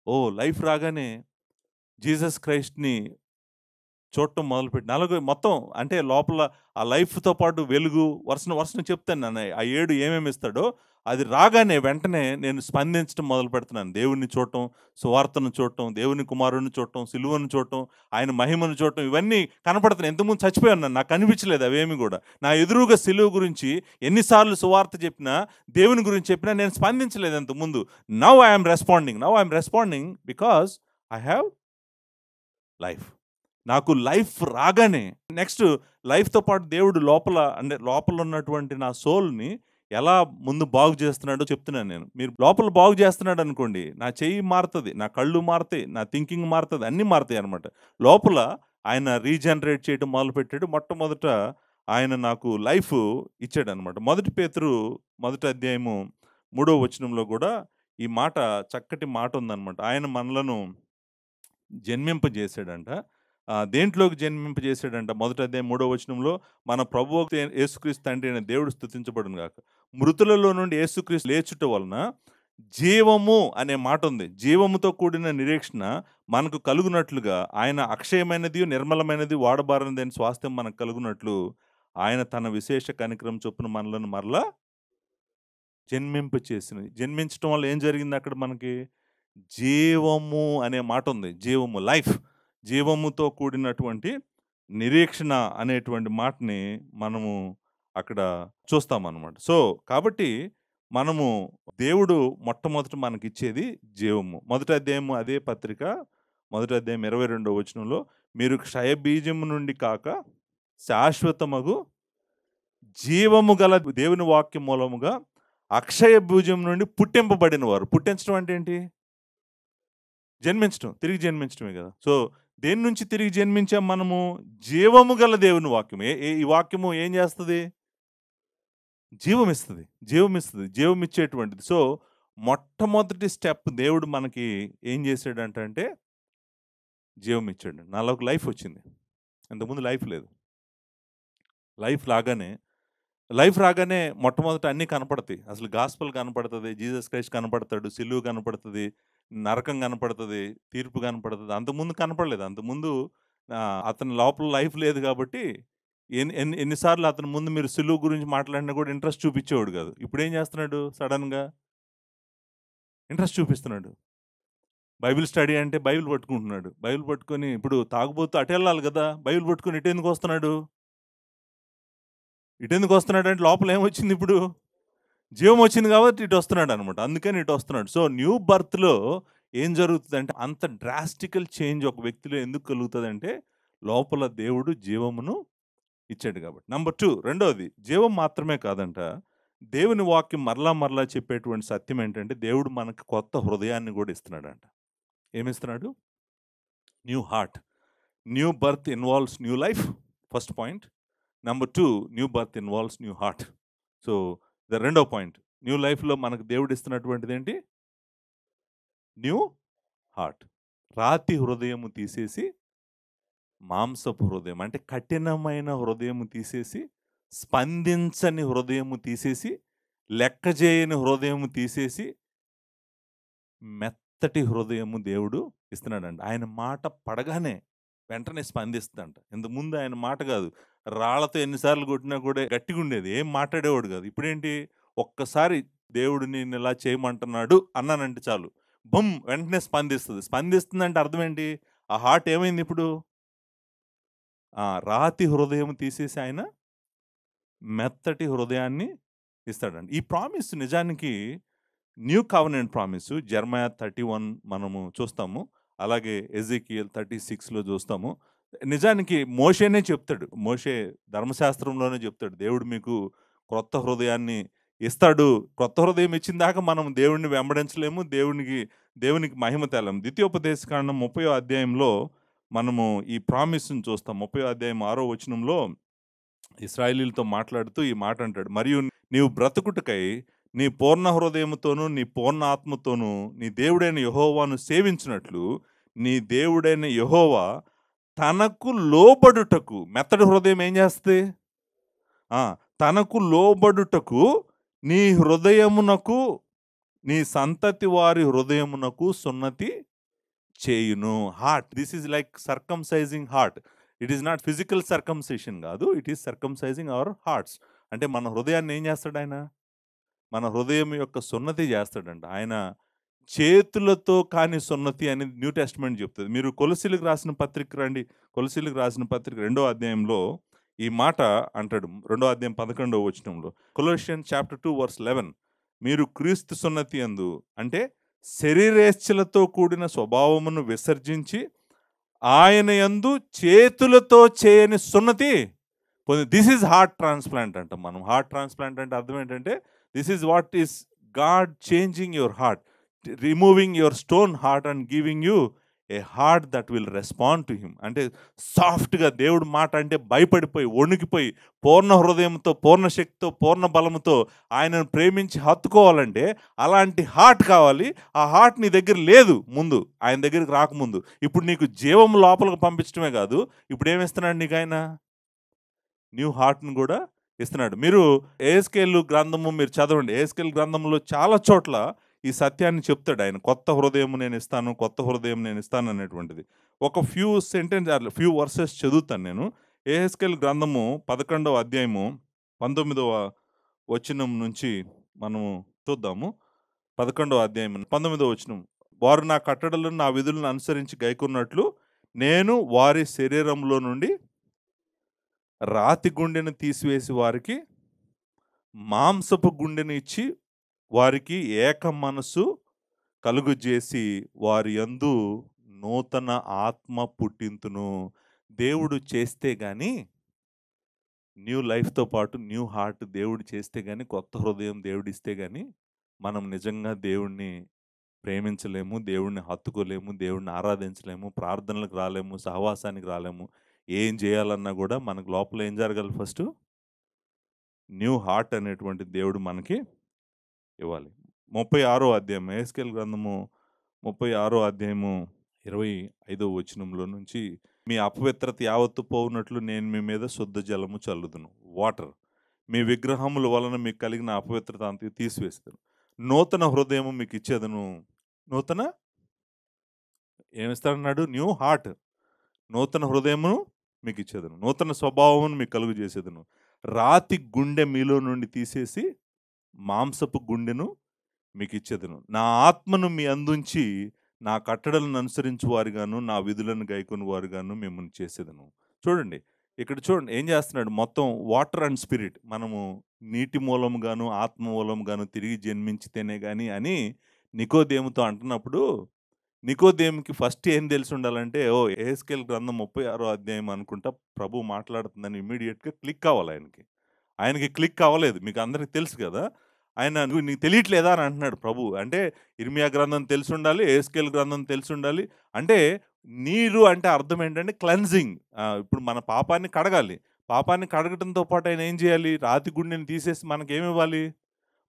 ఓహ్! లైఫ్ రాగానే జీసస్ క్రైస్ట్‌ని చూడటం మొదలుపెట్టి మొత్తం అంటే లోపల ఆ లైఫ్‌తో పాటు వెలుగు వరుసన చెప్తాను నాన్న. ఆ 7 ఏమేమి ఇస్తాడో అది రాగానే వెంటనే నేను స్పందించడం మొదలుపెడుతున్నాను. దేవుడిని చూడటం, సువార్తను చూడటం, దేవుని కుమారుడిని చూడటం, సిలువను చూడటం, ఆయన మహిమను చూడటం ఇవన్నీ కనపడుతున్నాయి. ఇంతకుముందు చచ్చిపోయాను నేను. నాకు కనిపించలేదు అవేమి గూడా. నా ఎదురుగా సిలువ గురించి ఎన్ని సార్లు సువార్త చెప్పినా, దేవుని గురించి చెప్పినా నేను స్పందించలేదు ఇంతకుముందు. Now I am responding because I have life. నాకు లైఫ్ రాగానే నెక్స్ట్ లైఫ్‌తో పాటు దేవుడు లోపల ఉన్నటువంటి నా సోల్‌ని ఎలా ముందు బాగు చేస్తున్నాడో చెప్తున్నాను నేను. మీరు లోపల బాగు చేస్తున్నాడనుకోండి, నా చెయ్యి మారుతది, నా కళ్ళు మారుతాయి, నా థింకింగ్ మారుతది, అన్నీ మారుతాయనమాట. లోపల ఆయన రీజనరేట్ చేయడం మొదలుపెట్టాడు. మొట్టమొదట ఆయన నాకు లైఫ్ ఇచ్చాడనమాట. 1 పేతురు మొదటి అధ్యాయము 3వ వచనంలో గూడా ఈ మాట చక్కటి మాట ఉందనమాట. ఆయన మనలను జన్మింపజేశాడంట. దేంట్లోకి జన్మింపజేశాడంట? మొదటి అధ్యాయం 3వ వచనంలో మన ప్రభువు యేసుక్రీస్తు తండ్రి అయిన దేవుడు స్తుతించబడును గాక. మృతులలో నుండి యేసుక్రీస్తు లేచుట వలన జీవము అనే మాట ఉంది. జీవముతో కూడిన నిరీక్షణ మనకు కలుగునట్లుగా ఆయన అక్షయమైనది, నిర్మలమైనది, వాడబారనిదైన స్వాస్థ్యం మనకు కలుగునట్లు ఆయన తన విశేష కనికరం చొప్పున మనలను మరలా జన్మించటం వల్ల ఏం జరిగింది అక్కడ మనకి? జీవము అనే మాట ఉంది. జీవము, లైఫ్. జీవముతో కూడినటువంటి నిరీక్షణ అనేటువంటి మాటని మనము అక్కడ చూస్తామన్నమాట. సో, కాబట్టి మనము దేవుడు మొట్టమొదట మనకిచ్చేది జీవము. మొదటి అధ్యాయము అదే పత్రిక, మొదటి అధ్యాయం 22వ వచనంలో, మీరు క్షయబీజము నుండి కాక శాశ్వతమగు జీవము గల దేవుని వాక్యం మూలముగా అక్షయ భుజం నుండి పుట్టింపబడిన వారు. పుట్టించడం అంటే ఏంటి? జన్మించడం, తిరిగి జన్మించడమే కదా. సో, దేని నుంచి తిరిగి జన్మించాం మనము? జీవము గల దేవుని వాక్యం. ఈ వాక్యము ఏం చేస్తుంది? జీవమిస్తుంది. జీవమిచ్చేటువంటిది. సో, మొట్టమొదటి స్టెప్ దేవుడు మనకి ఏం చేశాడంటే జీవమిచ్చాడు. నాలోకి లైఫ్ వచ్చింది. ఇంతకుముందు లైఫ్ లేదు. లైఫ్ రాగానే మొట్టమొదట అన్నీ కనపడతాయి. అసలు గాస్పెల్ కనపడుతుంది, జీసస్ క్రైస్ట్ కనపడతాడు, సిలువ కనపడుతుంది, నరకం కనపడుతుంది, తీర్పు కనపడుతుంది. అంతకుముందు కనపడలేదు. అంతకుముందు అతని లోపల లైఫ్ లేదు కాబట్టి ఎన్నిసార్లు అతని ముందు మీరు సిలువ గురించి మాట్లాడినా కూడా ఇంట్రెస్ట్ చూపించేవాడు కాదు. ఇప్పుడు ఏం చేస్తున్నాడు? సడన్గా ఇంట్రెస్ట్ చూపిస్తున్నాడు. బైబిల్ స్టడీ అంటే బైబిల్ పట్టుకుంటున్నాడు. బైబిల్ పట్టుకొని ఇప్పుడు తాగుబోతూ అటు వెళ్ళాలి కదా, బైబిల్ పట్టుకొని ఇటు ఎందుకు వస్తున్నాడు అంటే లోపల ఏమొచ్చింది? ఇప్పుడు జీవం వచ్చింది కాబట్టి ఇటు వస్తున్నాడు అనమాట. అందుకని ఇటు వస్తున్నాడు. సో, న్యూ బర్త్లో ఏం జరుగుతుందంటే అంత డ్రాస్టికల్ చేంజ్ ఒక వ్యక్తిలో ఎందుకు కలుగుతుందంటే లోపల దేవుడు జీవమును ఇచ్చాడు కాబట్టి. నంబర్ 2, రెండవది జీవం మాత్రమే కాదంట, దేవుని వాక్యం మరలా చెప్పేటువంటి సత్యం ఏంటంటే దేవుడు మనకు కొత్త హృదయాన్ని కూడా ఇస్తున్నాడంట. ఏమిస్తున్నాడు? New heart. New birth involves new life, first point. Number 2, new birth involves new heart. So, రెండో పాయింట్, న్యూ లైఫ్లో మనకు దేవుడు ఇస్తున్నటువంటిది ఏంటి? New heart. రాతి హృదయము తీసేసి మాంసపు హృదయం, అంటే కఠినమైన హృదయము తీసేసి, స్పందించని హృదయము తీసేసి, లెక్కజేయని హృదయము తీసేసి, మెత్తటి హృదయము దేవుడు ఇస్తున్నాడంట. ఆయన మాట పడగానే వెంటనే స్పందిస్తుందంట. ఇంతకుముందు ఆయన మాట కాదు, రాళ్లతో ఎన్నిసార్లు కొట్టినా కూడా గట్టిగా ఉండేది, ఏం మాట్లాడేవాడు కాదు. ఇప్పుడేంటి, ఒక్కసారి దేవుడు నేను ఇలా చేయమంటున్నాడు అన్నానంటే చాలు, బమ్, వెంటనే స్పందిస్తుందంటే అర్థం ఏంటి? ఆ హార్ట్ ఏమైంది ఇప్పుడు? రాతి హృదయం తీసేసి ఆయన మెత్తటి హృదయాన్ని ఇస్తాడండి. ఈ ప్రామిస్ నిజానికి న్యూ కవెనెంట్ ప్రామిస్. జెర్మయా 31 మనము చూస్తాము, అలాగే ఎజెకియల్ 36లో చూస్తాము. నిజానికి మోషేనే చెప్తాడు, మోషే ధర్మశాస్త్రంలోనే చెప్తాడు, దేవుడు మీకు క్రొత్త హృదయాన్ని ఇస్తాడు. క్రొత్త హృదయం ఇచ్చిన దాకా మనం దేవుడిని వెంబడించలేము, దేవునికి మహిమ తేలేము. ద్వితీయోపదేశకాండం 30వ అధ్యాయంలో మనము ఈ ప్రామిస్ని చూస్తాం. 30వ అధ్యాయం 6వ వచనంలో ఇశ్రాయేలీలతో మాట్లాడుతూ ఈ మాట అంటాడు, మరియు నీవు బ్రతుకుటకై నీ పూర్ణ హృదయముతోనూ నీ పూర్ణ ఆత్మతోనూ నీ దేవుడైన యెహోవాను సేవించినట్లు నీ దేవుడైన యెహోవా తనకు లోబడుటకు, మెత్తడి హృదయం ఏం చేస్తుంది? తనకు లోబడుటకు నీ హృదయమునకు నీ సంతతి వారి హృదయమునకు సున్నతి చేయును. Heart, this is like circumcising heart. It is not physical circumcision కాదు, it is circumcising our hearts. అంటే మన హృదయాన్ని ఏం చేస్తాడు ఆయన? మన హృదయం యొక్క సున్నతి చేస్తాడంట ఆయన. చేతులతో కాని సున్నతి అనేది న్యూ టెస్ట్మెంట్ చెప్తుంది. మీరు కొలసీలకు రాసిన పత్రిక రండి. కొలసీలకు రాసిన పత్రిక 2వ అధ్యాయంలో ఈ మాట అంటాడు. 2వ అధ్యాయం 11వ వచనంలో, కొలోషియన్స్ చాప్టర్ 2 వర్స్ 11, మీరు క్రీస్తు సున్నతి యందు అంటే శరీరేచ్ఛలతో కూడిన స్వభావమును విసర్జించి ఆయన యందు చేతులతో చేయని సున్నతి పొంది. దిస్ ఈజ్ హార్ట్ ట్రాన్స్ప్లాంట్ అంటాం మనం. హార్ట్ ట్రాన్స్ప్లాంట్ అంటే అర్థం ఏంటంటే this is what is God changing your heart, removing your stone heart and giving you A heart that will respond to him. అంటే సాఫ్ట్గా దేవుడు మాట అంటే భయపడిపోయి వణికిపోయి పూర్ణ హృదయంతో పూర్ణ శక్తితో పూర్ణ బలముతో ఆయనను ప్రేమించి హత్తుకోవాలంటే అలాంటి హార్ట్ కావాలి. ఆ హార్ట్ నీ దగ్గర లేదు ముందు, ఆయన దగ్గరికి రాకముందు. ఇప్పుడు నీకు జీవం లోపలికి పంపించడమే కాదు, ఇప్పుడు ఏమిస్తున్నాడు నీకు ఆయన? న్యూ హార్ట్ను కూడా ఇస్తున్నాడు. మీరు ఏహెజ్కేలు గ్రంథము మీరు చదవండి. ఏహెజ్కేలు గ్రంథంలో చాలా చోట్ల ఈ సత్యాన్ని చెప్తాడు ఆయన. కొత్త హృదయం నేను ఇస్తాను, కొత్త హృదయం నేను ఇస్తాను అనేటువంటిది. ఒక ఫ్యూ వర్సెస్ చదువుతాను నేను. ఏహెజ్కేలు గ్రంథము 11వ అధ్యాయము 19వ వచనం నుంచి మనము చూద్దాము. 11వ అధ్యాయం 19వ వచనం, వారు నా కట్టడలను నా విధులను అనుసరించి గైకొన్నట్లు నేను వారి శరీరంలో నుండి రాతి గుండెను తీసివేసి వారికి మాంసపు గుండెను ఇచ్చి వారికి ఏక మనసు కలుగుజేసి వారి యందు నూతన ఆత్మ పుట్టింతును. దేవుడు చేస్తే కానీ న్యూ లైఫ్తో పాటు న్యూ హార్ట్ దేవుడు చేస్తే కానీ, కొత్త హృదయం దేవుడు ఇస్తే కానీ మనం నిజంగా దేవుణ్ణి ప్రేమించలేము, దేవుణ్ణి హత్తుకోలేము, దేవుణ్ణి ఆరాధించలేము, ప్రార్థనలకు రాలేము, సహవాసానికి రాలేము. ఏం చేయాలన్నా కూడా మనకు లోపల ఏం జరగాలి? ఫస్ట్ న్యూ హార్ట్ అనేటువంటి దేవుడు మనకి ఇవ్వాలి. 36వ అధ్యాయం ఎహెజ్కేలు గ్రంథము 36వ అధ్యాయము 25వ వచనంలో నుంచి, మీ అపవిత్రత యావత్తు పోవునట్లు నేను మీ మీద శుద్ధ జలము చల్లుదును, వాటర్, మీ విగ్రహముల వలన మీకు కలిగిన అపవిత్రత అంతా తీసివేస్తాను, నూతన హృదయము మీకు ఇచ్చేదను. నూతన ఏమిస్తాడన్నాడు? న్యూ హార్ట్, నూతన హృదయమును మీకు ఇచ్చేదను, నూతన స్వభావమును మీకు కలుగు చేసేదను, రాతి గుండె మీలో నుండి తీసేసి మాంసపు గుండెను మీకు ఇచ్చేదను, నా ఆత్మను మీ అందుంచి నా కట్టడలను అనుసరించు వారుగాను నా విధులను గైకొని వారుగాను మిమ్మల్ని చేసేదను. చూడండి ఇక్కడ చూడండి ఏం చేస్తున్నాడు. మొత్తం వాటర్ అండ్ స్పిరిట్, మనము నీటి మూలముగాను ఆత్మ మూలముగాను తిరిగి జన్మించితేనే కానీ అని నికోదేముతో అంటున్నప్పుడు, నికోదేముకి ఫస్ట్ ఏం తెలిసి ఉండాలంటే, ఓ ఎహెజ్కేలు గ్రంథం 36వ అధ్యాయం అనుకుంటా ప్రభు మాట్లాడుతుందని ఇమీడియట్గా క్లిక్ అవ్వాలి ఆయనకి. ఆయనకి క్లిక్ అవ్వలేదు. మీకు అందరికీ తెలుసు కదా. ఆయన నీకు తెలియట్లేదా అని అంటున్నాడు ప్రభు. అంటే ఇర్మియా గ్రంథం తెలిసి ఉండాలి, ఎహెజ్కేలు గ్రంథం తెలిసి ఉండాలి. అంటే నీరు అంటే అర్థం ఏంటంటే క్లెన్జింగ్. ఇప్పుడు మన పాపాన్ని కడగాలి. పాపాన్ని కడగటంతో పాటు ఆయన ఏం చేయాలి? రాతి గుండెని తీసేసి మనకేమివ్వాలి?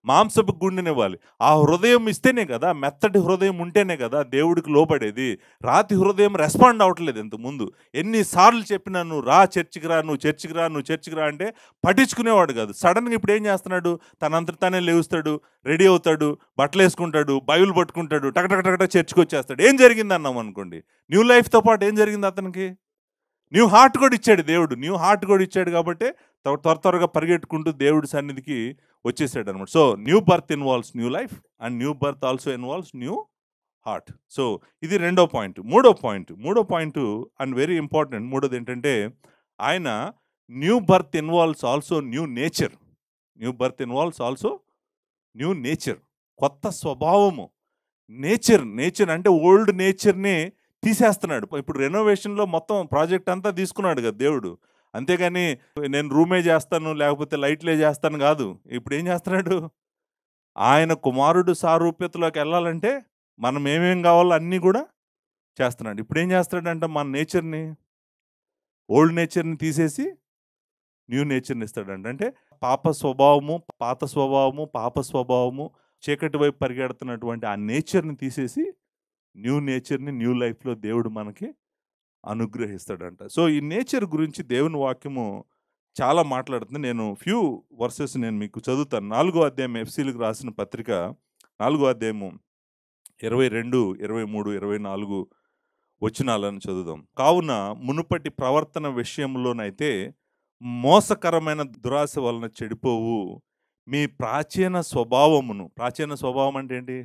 మాంసపు గుండెనివ్వాలి. ఆ హృదయం ఇస్తేనే కదా, మెత్తటి హృదయం ఉంటేనే కదా దేవుడికి లోబడేది. రాతి హృదయం రెస్పాండ్ అవ్వట్లేదు. ఇంతకుముందు ఎన్నిసార్లు చెప్పినా నువ్వు రా చర్చికి రా, నువ్వు చర్చికి రా, నువ్వు చర్చికి రా అంటే పట్టించుకునేవాడు కాదు. సడన్గా ఇప్పుడు ఏం చేస్తున్నాడు? తనంతట తానే లేవుస్తాడు, రెడీ అవుతాడు, బట్టలు వేసుకుంటాడు, బైబిల్ పట్టుకుంటాడు, టకటక చర్చికి వచ్చేస్తాడు. ఏం జరిగింది అన్నాం అనుకోండి, న్యూ లైఫ్తో పాటు ఏం జరిగింది? అతనికి న్యూ హార్ట్ కూడా ఇచ్చాడు దేవుడు. న్యూ హార్ట్ కూడా ఇచ్చాడు కాబట్టి త్వరగా పరిగెట్టుకుంటూ దేవుడి సన్నిధికి వచ్చేసాడు అనమాట. So new birth involves new life and new birth also involves new heart. So ఇది రెండో పాయింట్. మూడో పాయింట్ అండ్ వెరీ ఇంపార్టెంట్, మూడోది ఏంటంటే ఆయన new birth involves also new nature. New birth involves also new nature, కొత్త స్వభావము. Nature అంటే old నేచర్ని తీసేస్తున్నాడు. ఇప్పుడు రెనోవేషన్లో మొత్తం ప్రాజెక్ట్ అంతా తీసుకున్నాడు కదా దేవుడు. అంతేగాని నేను రూమే చేస్తాను లేకపోతే లైట్లే చేస్తాను కాదు. ఇప్పుడు ఏం చేస్తున్నాడు? ఆయన కుమారుడు సారూప్యతలోకి వెళ్ళాలంటే మనం ఏమేం కావాలో అన్నీ కూడా చేస్తున్నాడు. ఇప్పుడు ఏం చేస్తాడంటే మన నేచర్ని, ఓల్డ్ నేచర్ని తీసేసి న్యూ నేచర్ని ఇస్తాడంట. అంటే పాత స్వభావము చీకటి వైపు పరిగెడుతున్నటువంటి ఆ నేచర్ని తీసేసి న్యూ నేచర్ని న్యూ లైఫ్లో దేవుడు మనకి అనుగ్రహిస్తాడంట. సో ఈ నేచర్ గురించి దేవుని వాక్యము చాలా మాట్లాడుతుంది. నేను ఫ్యూ వర్సెస్ నేను మీకు చదువుతాను. 4వ అధ్యాయం ఎఫ్సీలకు రాసిన పత్రిక 4వ అధ్యాయము 22, 23, 24 వచనాలను చదువుదాం. కావున మునుపటి ప్రవర్తన విషయంలోనైతే మోసకరమైన దురాశ వలన చెడిపోవు మీ ప్రాచీన స్వభావం అంటే ఏంటి?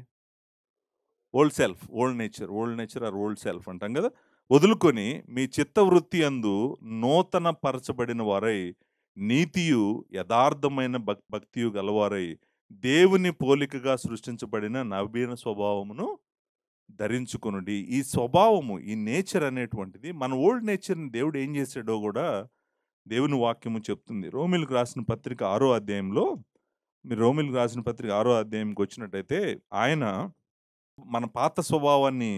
Old nature or old self అంటాం కదా, వదులుకొని మీ చిత్తవృత్తి యందు నూతన పరచబడిన వారై నీతియు యథార్థమైన భక్తియు గలవారై దేవుని పోలికగా సృష్టించబడిన నవీన స్వభావమును ధరించుకొనుడి. ఈ స్వభావము, ఈ నేచర్ అనేటువంటిది, మన ఓల్డ్ నేచర్ని దేవుడు ఏం చేశాడో కూడా దేవుని వాక్యము చెప్తుంది. రోమిలకు రాసిన పత్రిక 6వ అధ్యాయంలో, మీరు రోమిలకు రాసిన పత్రిక 6వ అధ్యాయంకి వచ్చినట్టయితే, ఆయన మన పాత స్వభావాన్ని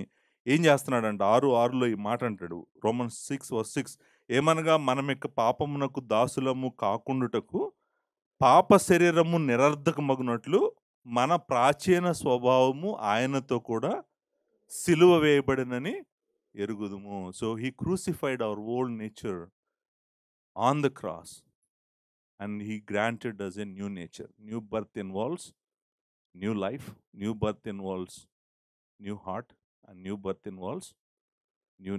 ఏం చేస్తున్నాడంటే 6:6లో ఈ మాట అంటాడు. రోమన్స్ 6:6 ఏమనగా మనం యొక్క పాపమునకు దాసులము కాకుండుటకు పాప శరీరము నిరర్ధకమగునట్లు మన ప్రాచీన స్వభావము ఆయనతో కూడా సిలువ వేయబడినని ఎరుగుదుము. So he crucified our old nature on the cross and he granted us a new nature. New birth involves new life, new birth involves new heart and new birth involves new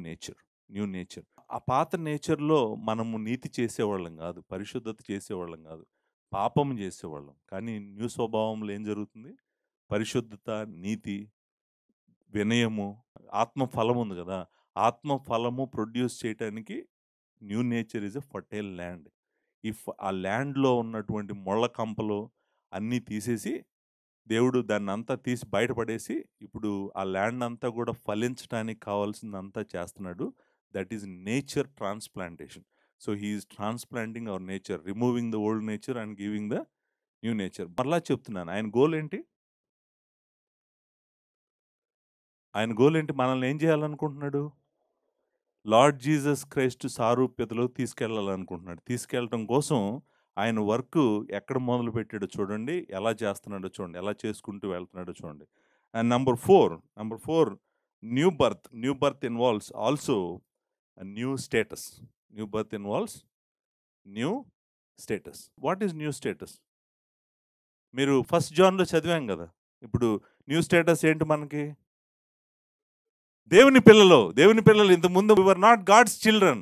nature. ఆ పాత నేచర్లో మనము నీతి చేసేవాళ్ళం కాదు, పరిశుద్ధత చేసేవాళ్ళం కాదు, పాపం చేసేవాళ్ళం. కానీ న్యూ స్వభావంలో ఏం జరుగుతుంది? పరిశుద్ధత, నీతి, వినయము, ఆత్మఫలం ఉంది కదా, ఆత్మఫలము ప్రొడ్యూస్ చేయటానికి new nature is a fertile land. ఆ ల్యాండ్లో ఉన్నటువంటి ముళ్ళ కంపలు అన్నీ తీసేసి దేవుడు దాన్ని అంతా తీసి బయటపడేసి ఇప్పుడు ఆ ల్యాండ్ అంతా కూడా ఫలించడానికి కావాల్సిందంతా చేస్తున్నాడు. That is nature transplantation. So he is transplanting our nature, removing the old nature and giving the new nature. మరలా చెప్తున్నాను, ఆయన గోల్ ఏంటి? మనల్ని ఏం చేయాలనుకుంటున్నాడు? లార్డ్ జీసస్ క్రైస్ట్ సారూప్యతలో తీసుకెళ్ళాలనుకుంటున్నాడు. తీసుకెళ్ళటం కోసం ఆయన వర్క్ ఎక్కడ మొదలు పెట్టాడో చూడండి, ఎలా చేస్తున్నాడో చూడండి, ఎలా చేసుకుంటూ వెళ్తున్నాడో చూడండి. And number four new birth involves also new status. What is new status? మీరు 1 జాన్లో చదివాం కదా. ఇప్పుడు న్యూ స్టేటస్ ఏంటి? మనకి దేవుని పిల్లలు. ఇంతకుముందు we were not God's children,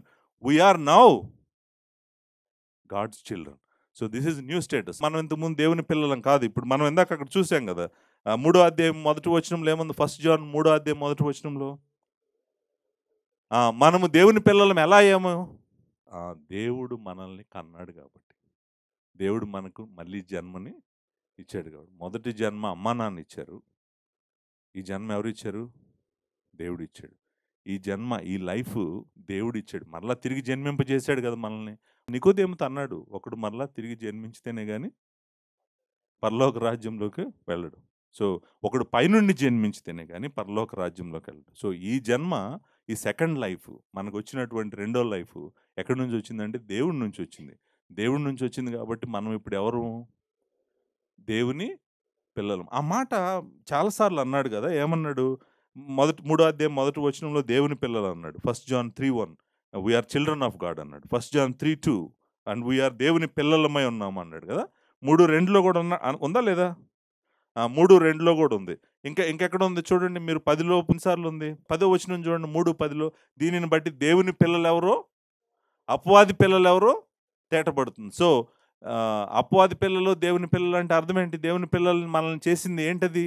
we are now God's children. So this is new status. మనం ఇంతకుముందు దేవుని పిల్లలం కాదు. ఇప్పుడు మనం ఇందాక అక్కడ చూసాం కదా, 3వ అధ్యాయం 1వ వచనంలో ఏముంది? 1 జాన్ 3వ అధ్యాయం 1వ వచనంలో మనము దేవుని పిల్లలం ఎలా అయ్యాము? దేవుడు మనల్ని కన్నాడు కాబట్టి, దేవుడు మనకు మళ్ళీ జన్మని ఇచ్చాడు కాబట్టి. మొదటి జన్మ అమ్మా నాన్న ఇచ్చారు, ఈ జన్మ ఎవరు ఇచ్చారు? దేవుడు ఇచ్చాడు. ఈ లైఫ్ దేవుడు ఇచ్చాడు. మరలా తిరిగి జన్మింపజేశాడు కదా మనల్ని. నికోదేముతో అన్నాడు, ఒకడు మరలా తిరిగి జన్మించితేనే కానీ పరలోక రాజ్యంలోకి వెళ్ళడు. సో ఒకడు పైనుండి జన్మించితేనే కానీ పరలోక రాజ్యంలోకి వెళ్ళడు. సో ఈ జన్మ, ఈ సెకండ్ లైఫ్, మనకు వచ్చినటువంటి రెండో లైఫ్ ఎక్కడి నుంచి వచ్చిందంటే దేవుడి నుంచి వచ్చింది కాబట్టి మనం ఇప్పుడు ఎవరు? దేవుని పిల్లలు. ఆ మాట చాలాసార్లు అన్నాడు కదా. ఏమన్నాడు? 3వ అధ్యాయం 1వ వచనంలో దేవుని పిల్లలు అన్నాడు. 1 John 3:1 we are children of God అన్నాడు. 1 John 3:2 అండ్ వీఆర్ దేవుని పిల్లలమై ఉన్నాము అన్నాడు కదా. 3:2లో కూడా ఉందా లేదా? 3:2లో కూడా ఉంది. ఇంకెక్కడ ఉంది చూడండి, మీరు 10లో కొన్నిసార్లు ఉంది. 10వ వచనం చూడండి, 3:10లో దీనిని బట్టి దేవుని పిల్లలు ఎవరో అపవాది పిల్లలు ఎవరో తేటపడుతుంది. సో అపవాది పిల్లలు దేవుని పిల్లలు అంటే అర్థం ఏంటి? దేవుని పిల్లల్ని మనల్ని చేసింది ఏంటది?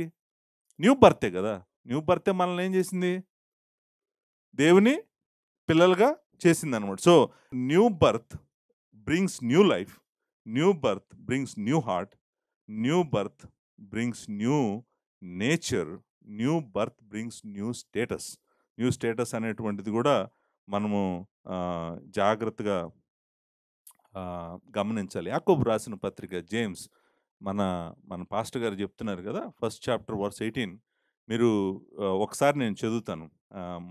న్యూ బర్తే కదా. న్యూ బర్తే మనల్ని ఏం చేసింది? దేవుని పిల్లలుగా చేసింది అనమాట. So new birth brings new life, new birth brings new heart, new birth brings new nature, new birth brings new status అనేటువంటిది కూడా మనము జాగ్రత్తగా గమనించాలి. యాకోబు రాసిన పత్రిక జేమ్స్, మన పాస్టర్ గారు చెప్తున్నారు కదా, 1st chapter verse 18. మీరు ఒకసారి నేను చదువుతాను.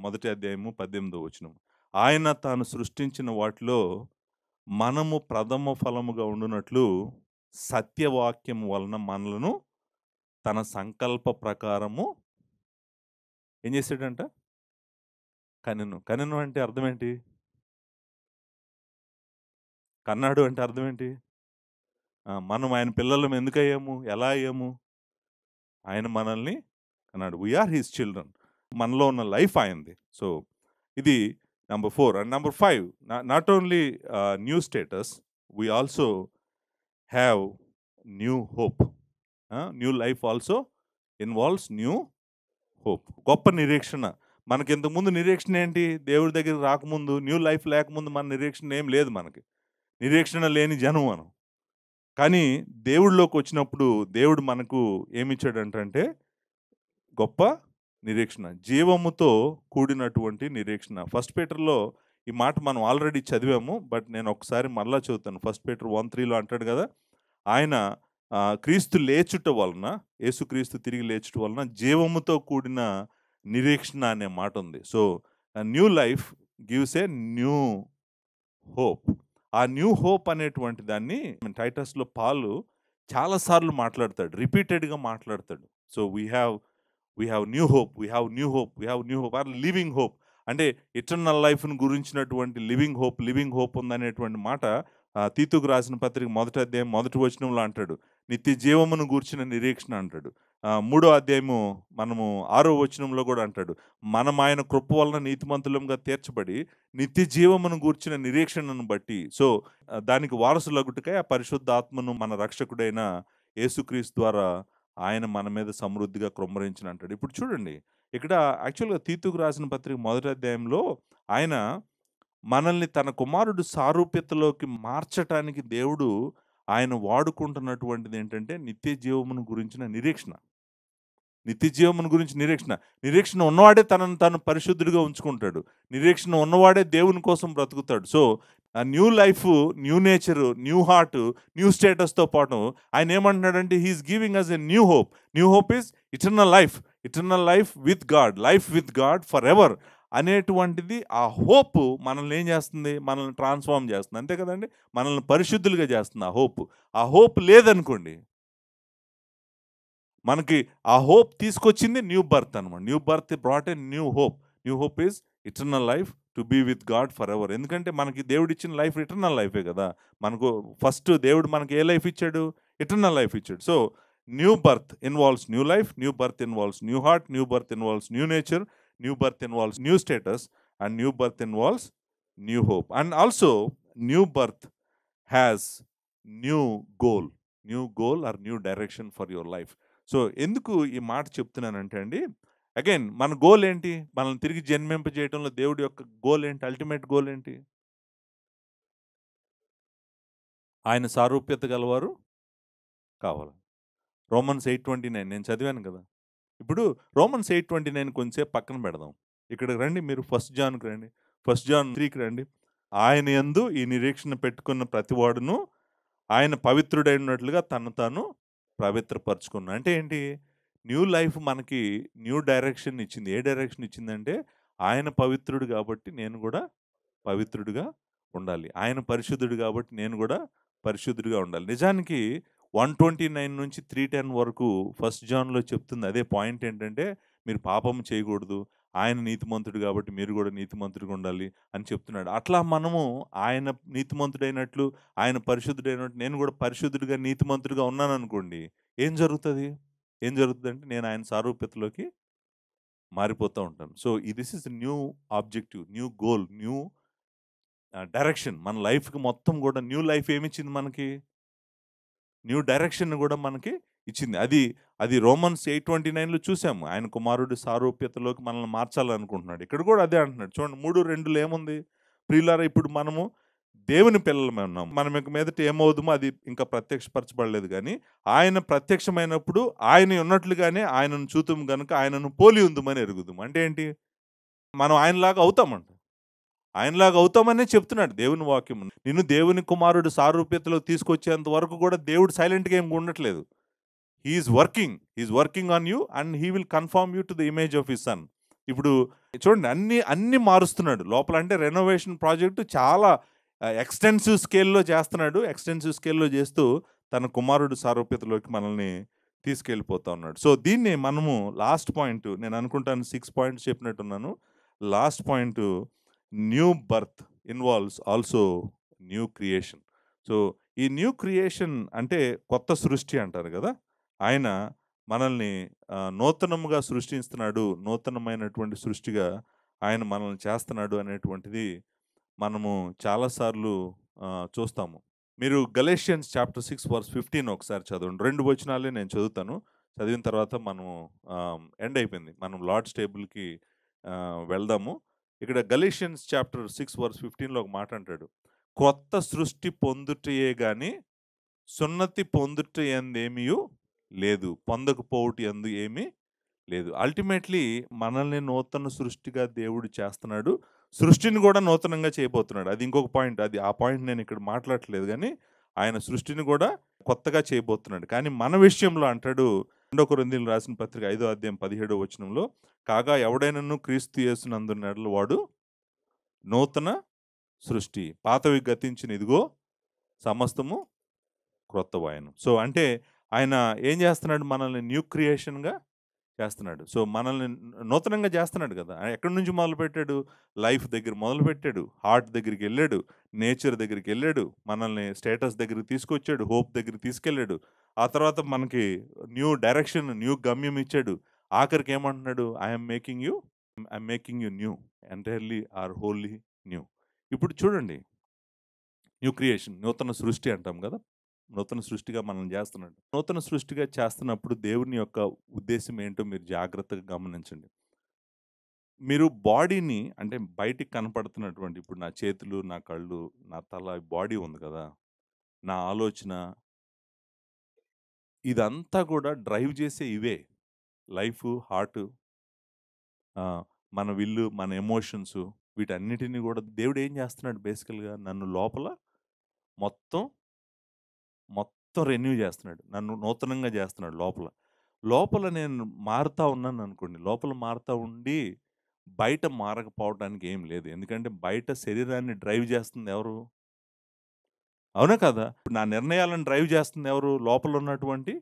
1వ అధ్యాయము 18వ వచనం. ఆయన తాను సృష్టించిన వాటిలో మనము ప్రథమ ఫలముగా ఉండునట్లు సత్యవాక్యం వలన మనలను తన సంకల్ప ప్రకారము ఏం చేశాడంట? కనెను అంటే అర్థం ఏంటి? కన్నాడు అంటే అర్థం ఏంటి? మనం ఆయన పిల్లలం ఎందుకు అయ్యాము? ఎలా అయ్యాము? ఆయన మనల్ని కన్నాడు. We are his children. మనలో ఉన్న లైఫ్ ఆయనది. సో ఇది number 4. And number 5, not only new status, we also have new hope. New life also involves new hope. గొప్ప నిరీక్షణ. మనకి ఇంతకుముందు నిరీక్షణ ఏంటి? దేవుడి దగ్గరికి రాకముందు, న్యూ లైఫ్ లేకముందు మన నిరీక్షణ ఏం లేదు మనకి. నిరీక్షణ లేని జనం మనం. కానీ దేవుడిలోకి వచ్చినప్పుడు దేవుడు మనకు ఏమిచ్చాడంటే గొప్ప నిరీక్షణ, జీవముతో కూడినటువంటి నిరీక్షణ. ఫస్ట్ పీటర్లో ఈ మాట మనం ఆల్రెడీ చదివాము, బట్ నేను ఒకసారి మరలా చదువుతాను. ఫస్ట్ పీటర్ 1:3లో అంటాడు కదా, ఆయన క్రీస్తు లేచుట వలన, యేసుక్రీస్తు తిరిగి లేచుట వలన జీవముతో కూడిన నిరీక్షణ అనే మాట ఉంది. So new life gives a new hope. ఆ న్యూ హోప్ అనేటువంటి దాన్ని టైటస్లో పాలు చాలాసార్లు మాట్లాడతాడు, రిపీటెడ్గా మాట్లాడతాడు. So we have new hope, we have new hope, we have new hope or living hope. అంటే ఇటర్నల్ లైఫ్ను గురించినటువంటి లివింగ్ హోప్ ఉందనేటువంటి మాట తీతుకు రాసిన పత్రిక 1వ అధ్యాయం 1వ వచనంలో అంటాడు. నిత్య జీవమును గూర్చిన నిరీక్షణ అంటాడు. 3వ అధ్యాయము మనము 6వ వచనంలో కూడా అంటాడు, మనం ఆయన కృప వలన నీతిమంతులంగా తీర్చబడి నిత్య జీవమును గూర్చిన నిరీక్షణను బట్టి, సో దానికి వారసులగుటకై ఆ పరిశుద్ధ ఆత్మను మన రక్షకుడైన యేసుక్రీస్తు ద్వారా ఆయన మన మీద సమృద్ధిగా కృమ్మరించిన అంటాడు. ఇప్పుడు చూడండి, ఇక్కడ యాక్చువల్గా తీతుకు రాసిన పత్రిక 1వ అధ్యాయంలో ఆయన మనల్ని తన కుమారుడు సారూప్యతలోకి మార్చటానికి దేవుడు ఆయన వాడుకుంటున్నటువంటిది ఏంటంటే నిత్య జీవమును గురించిన నిరీక్షణ. నిత్య జీవమును గురించి నిరీక్షణ ఉన్నవాడే తనను తాను పరిశుద్ధుడిగా ఉంచుకుంటాడు. నిరీక్షణ ఉన్నవాడే దేవుని కోసం బ్రతుకుతాడు. So new life, new nature, new heart, new స్టేటస్తో పాటు ఆయన ఏమంటున్నాడంటే he is giving us a new hope. New hope is eternal life with God for ever అనేటువంటిది. ఆ హోప్ మనల్ని ఏం చేస్తుంది? మనల్ని ట్రాన్స్ఫార్మ్ చేస్తుంది, అంతే కదండి. మనల్ని పరిశుద్ధులుగా చేస్తుంది ఆ హోప్ లేదనుకోండి, మనకి ఆ హోప్ తీసుకొచ్చింది న్యూ బర్త్ అనమాట. New birth brought a new hope is eternal life to be with God for ever. ఎందుకంటే మనకి దేవుడు ఇచ్చిన లైఫ్ ఇటర్నల్ లైఫే కదా. మనకు ఫస్ట్ దేవుడు మనకి ఏ లైఫ్ ఇచ్చాడు? ఇటర్నల్ లైఫ్ ఇచ్చాడు. So new birth involves new life, new birth involves new heart, new birth involves new nature, new birth involves new status, and new birth involves new hope. And also new birth has new goal or new direction for your life. సో ఎందుకు ఈ మాట చెప్తున్నానంటే అండి, again మన goal ఏంటి? మనల్ని తిరిగి జన్మింపజేయడంలో దేవుడి యొక్క గోల్ ఏంటి? అల్టిమేట్ గోల్ ఏంటి? ఆయన సారూప్యత గలవారు కావాలి. రోమన్స్ 8:29 నేను చదివాను కదా. ఇప్పుడు రోమన్స్ 8:29 కొంచెంసేపు పక్కన పెడదాం. ఇక్కడికి రండి, మీరు 1 జాన్కి రండి, 1 జాన్ 3కి రండి. ఆయన యందు ఈ నిరీక్షణ పెట్టుకున్న ప్రతివాడును ఆయన పవిత్రుడైనట్లుగా తను తాను పవిత్రపరచుకున్నాడు. అంటే ఏంటి? న్యూ లైఫ్ మనకి న్యూ డైరెక్షన్ ఇచ్చింది. ఏ డైరెక్షన్ ఇచ్చిందంటే ఆయన పవిత్రుడు కాబట్టి నేను కూడా పవిత్రుడిగా ఉండాలి. ఆయన పరిశుద్ధుడు కాబట్టి నేను కూడా పరిశుద్ధుడిగా ఉండాలి. నిజానికి 129 నుంచి 310 వరకు 1 జాన్లో చెప్తుంది అదే పాయింట్. ఏంటంటే మీరు పాపం చేయకూడదు, ఆయన నీతిమంతుడు కాబట్టి మీరు కూడా నీతిమంతుడిగా ఉండాలి అని చెప్తున్నాడు. అట్లా మనము ఆయన నీతిమంతుడైనట్లు, ఆయన పరిశుద్ధుడైనట్టు నేను కూడా పరిశుద్ధుడిగా నీతిమంతుడిగా ఉన్నాను అనుకోండి, ఏం జరుగుతుందంటే నేను ఆయన సారూప్యతలోకి మారిపోతూ ఉంటాను. So this is new objective, new goal, new direction. మన లైఫ్కి మొత్తం కూడా న్యూ లైఫ్ ఏమిచ్చింది మనకి? న్యూ డైరెక్షన్ కూడా మనకి ఇచ్చింది. అది రోమన్స్ 8:29లో చూసాము. ఆయన కుమారుడు సారూప్యతలోకి మనల్ని మార్చాలనుకుంటున్నాడు. ఇక్కడ కూడా అదే అంటున్నాడు. చూడండి 3:2లో ఏముంది? ప్రియులారా, ఇప్పుడు మనము దేవుని పిల్లలమే ఉన్నాం. మనం ఇక మీదట ఏమవుదుమో అది ఇంకా ప్రత్యక్షపరచబడలేదు. కానీ ఆయన ప్రత్యక్షమైనప్పుడు ఆయన ఉన్నట్లుగానే ఆయనను చూతుము గనుక ఆయనను పోలి ఉందుమని ఎరుగుదుము. అంటే ఏంటి? మనం ఆయనలాగా అవుతామనే చెప్తున్నాడు దేవుని వాక్యం. నిన్ను దేవుని కుమారుడు సారూప్యతలో తీసుకొచ్చేంత వరకు కూడా దేవుడు సైలెంట్గా ఏమి ఉండట్లేదు. He is working on you and he will confirm you to the image of his son. ఇప్పుడు చూడండి, అన్ని మారుస్తున్నాడు లోపల. అంటే రెనోవేషన్ ప్రాజెక్టు చాలా ఎక్స్టెన్సివ్ స్కేల్లో చేస్తున్నాడు. ఎక్స్టెన్సివ్ స్కేల్లో చేస్తూ తన కుమారుడు సారూప్యతలోకి మనల్ని తీసుకెళ్ళిపోతా ఉన్నాడు. సో దీన్ని మనము లాస్ట్ పాయింట్, నేను అనుకుంటాను 6 పాయింట్స్ చెప్పినట్టున్నాను. Last point, new birth involves also new creation. So ఈ న్యూ క్రియేషన్ అంటే కొత్త సృష్టి అంటారు కదా. ఆయన మనల్ని నూతనముగా సృష్టిస్తున్నాడు, నూతనమైనటువంటి సృష్టిగా ఆయన మనల్ని చేస్తున్నాడు అనేటువంటిది మనము చాలాసార్లు చూస్తాము. మీరు గలేషియన్స్ చాప్టర్ 6 వర్స్ 15 ఒకసారి చదవండి. 2 వచనాలే నేను చదువుతాను. చదివిన తర్వాత మనము ఎండ్ అయిపోయింది. మనం లార్డ్స్ టేబుల్‌కి వెళ్దాము. ఇక్కడ గలేషియన్స్ చాప్టర్ 6 వర్స్ 15లో ఒక మాట అంటాడు. "క్రొత్త సృష్టి పొందుటయే గాని సున్నతి పొందుట యందేమియు లేదు. పొందకపోవుట యందు ఏమీ లేదు." అల్టిమేట్‌లీ మనల్ని నూతన సృష్టిగా దేవుడు చేస్తున్నాడు. సృష్టిని గూడా నూతనంగా చేయబోతున్నాడు. అది ఇంకొక పాయింట్. ఆ పాయింట్ నేనిక్కడ మాట్లాడట్లేదు గానీ, ఆయన సృష్టిని గూడా కొత్తగా చేయబోతున్నాడు. కానీ మన విషయంలో అంటాడు, 2 కొరింథీయులకు రాసిన పత్రిక 5వ అధ్యాయం 17వ వచనంలో, "కాగా ఎవడైనను క్రీస్తు యేసునందున్న యెడల వాడు నూతన సృష్టి. పాతవి గతించిన ఇదిగో సమస్తము క్రొత్తవాయెను." సో, అంటే ఆయన ఏం చేస్తున్నాడు? మనల్ని న్యూ క్రియేషన్‌గా చేస్తున్నాడు. సో, మనల్ని నూతనంగా చేస్తున్నాడు కదా! ఆయన ఎక్కడి నుంచి మొదలుపెట్టాడు? లైఫ్ దగ్గర మొదలుపెట్టాడు. హార్ట్ దగ్గరికెళ్ళాడు. నేచర్ దగ్గరికెళ్ళాడు. మనల్ని స్టేటస్ దగ్గరికి తీసుకొచ్చాడు. హోప్ దగ్గరికి తీసుకెళ్ళాడు. ఆ తర్వాత మనకి న్యూ డైరెక్షన్, న్యూ గమ్యం ఇచ్చాడు. ఆఖరికి ఏమంటున్నాడు? I'm making you new. Entirely or wholly new. ఇప్పుడు చూడండి, న్యూ క్రియేషన్, నూతన సృష్టి అంటాం కదా! నూతన సృష్టిగా మనల్ని చేస్తున్నాడు. నూతన సృష్టిగా చేస్తున్నప్పుడు దేవుని యొక్క ఉద్దేశ్యం ఏంటో మీరు జాగ్రత్తగా గమనించండి. మీరు బాడీని అంటే బయటికి కనపడుతున్నటువంటి ఇప్పుడు నా చేతులు, నా కళ్ళు, నా తల, బాడీ ఉంది కదా! నా ఆలోచన ఇదంతా కూడా డ్రైవ్ చేసే ఇవే. లైఫు, హార్టు, మన విల్లు, మన ఎమోషన్సు వీటన్నిటిని కూడా దేవుడు ఏం చేస్తున్నాడు బేసికల్‌గా నన్ను లోపల మొత్తం మొత్తం రెన్యూ చేస్తున్నాడు. నన్ను నూతనంగా చేస్తున్నాడు లోపల. లోపల నేను మారుతా ఉన్నాననుకోండి, లోపల మారుతా ఉండి, బయట మారకపోవడానికి ఏం లేదు. ఎందుకంటే బయట శరీరాన్ని డ్రైవ్ చేస్తుంది ఎవరు? అవునా కదా? ఇప్పుడు నా నిర్ణయాలను డ్రైవ్ చేస్తుంది ఎవరు? లోపల ఉన్నటువంటి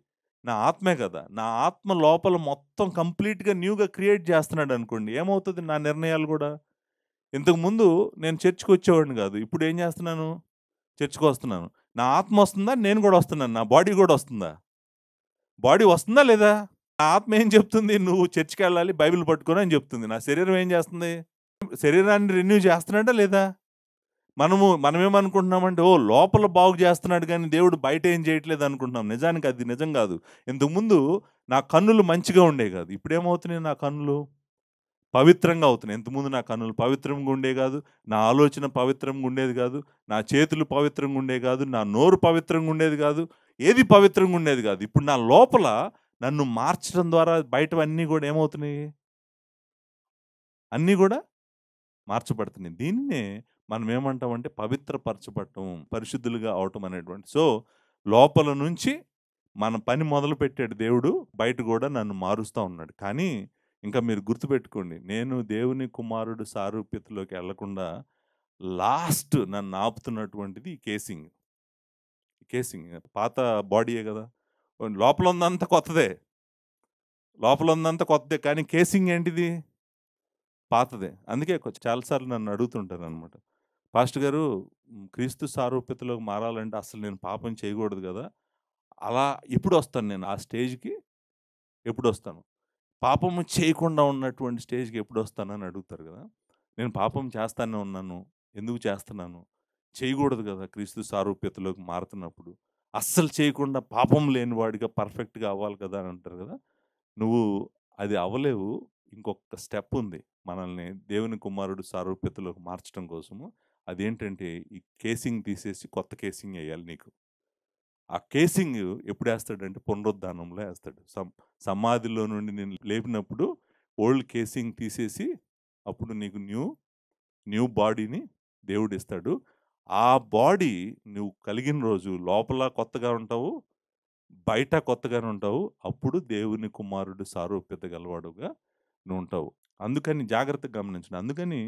నా ఆత్మే కదా! నా ఆత్మ లోపల మొత్తం కంప్లీట్‌గా న్యూగా క్రియేట్ చేస్తున్నాడనుకోండి, ఏమవుతది నా నిర్ణయాలు గూడా? ఇంతకుముందు నేను చర్చ్‌కొచ్చేవాడిని గాదు. ఇప్పుడు ఏం చేస్తున్నాను? చర్చ్‌కొస్తున్నాను. నా ఆత్మ వస్తుందా? నేను గూడా వస్తున్నాను. నా బాడీ గూడా వస్తుందా? బాడీ వస్తుందా లేదా? నా ఆత్మ ఏం చెప్తుంది? నువ్వు చర్చ్‌కెళ్ళాలి, బైబిల్ పట్టుకొని అని చెప్తుంది. నా శరీరం ఏం చేస్తుంది? శరీరాన్ని రెన్యూ చేస్తున్నాడా లేదా? మనమేమనుకుంటున్నామంటే, ఓహ్! లోపల బాగు చేస్తున్నాడు గానీ, దేవుడు బయట ఏం చేయట్లేదు అనుకుంటున్నాం. నిజానికి అది నిజం గాదు. ఇంతకుముందు నా కన్నులు మంచిగా ఉండేవి గాదు. ఇప్పుడేమవుతున్నాయి నా కన్నులు? పవిత్రంగా అవుతున్నాయి. ఇంతకుముందు నా కన్నులు పవిత్రంగా ఉండేవి గాదు. నా ఆలోచన పవిత్రంగా ఉండేది గాదు. నా చేతులు పవిత్రంగా ఉండేవి గాదు. నా నోరు పవిత్రంగా ఉండేది గాదు. ఏది పవిత్రంగా ఉండేది గాదు. ఇప్పుడు నా లోపల నన్ను మార్చడం ద్వారా బయటవన్నీ గూడా ఏమవుతున్నాయి? అన్నీ గూడా మార్చబడుతున్నాయి. దీన్నే మనం ఏమంటామంటే పవిత్రపరచబడటం, పరిశుద్ధులుగా అవటం అనేటువంటి. సో, లోపల నుంచి మన పని మొదలుపెట్టాడు దేవుడు. బయట గూడా నన్ను మారుస్తా ఉన్నాడు. కానీ ఇంకా మీరు గుర్తుపెట్టుకోండి. నేను దేవుని కుమారుడు సారూప్యతలోకి ఎళ్ళకుండా లాస్ట్ నన్ను ఆపుతున్నటువంటిది ఈ కేసింగ్. కేసింగ్ పాత బాడీయే గదా! లోపల ఉందంతా కొత్తదే. లోపల ఉందంతా కొత్తదే. కానీ కేసింగ్ ఏంటిది? పాతదే. అందుకే చాలా సార్లు నన్ను అడుగుతుంటారనమాట. పాస్టర్ గారు, క్రీస్తు సారూప్యతలోకి మారాలంటే అసలు నేను పాపం చేయకూడదు గదా! అలా ఎప్పుడొస్తాను నేను ఆ స్టేజ్‌కి ఎప్పుడొస్తాను? పాపము చేయకుండా ఉన్నటువంటి స్టేజ్‌కి ఎప్పుడొస్తానని అడుగుతారు గదా! నేను పాపం చేస్తానే ఉన్నాను. ఎందుకు చేస్తున్నాను? చేయకూడదు గదా! క్రీస్తు సారూప్యతలోకి మారుతున్నప్పుడు. అస్సలు చేయకుండా పాపం లేనివాడిగా పర్ఫెక్ట్‌గా అవ్వాలి కదా! అని అంటారు గదా! నువ్వు అది అవ్వలేవు. ఇంకొక స్టెప్ ఉంది. మనల్ని దేవుని కుమారుడు సారూప్యతలోకి మార్చడం కోసము. అదేంటంటే ఈ కేసింగ్ తీసేసి కొత్త కేసింగ్ ఎయ్యాలి నీకు. ఆ కేసింగ్ ఎప్పుడేస్తాడంటే పునరుద్ధానంలో ఏస్తాడు. సమాధిలో నుండి నిన్ను లేపినప్పుడు ఓల్డ్ కేసింగ్ తీసేసి అప్పుడు నీకు న్యూ బాడీని దేవుడిస్తాడు. ఆ బాడీ నువ్వు కలిగిన రోజు లోపల కొత్తగా ఉంటావు. బయట కొత్తగానే ఉంటావు. అప్పుడు దేవుని కుమారుడు సారూప్యత గలవాడుగా నువ్వుంటావు. అందుకని జాగ్రత్తగా గమనించండి. అందుకని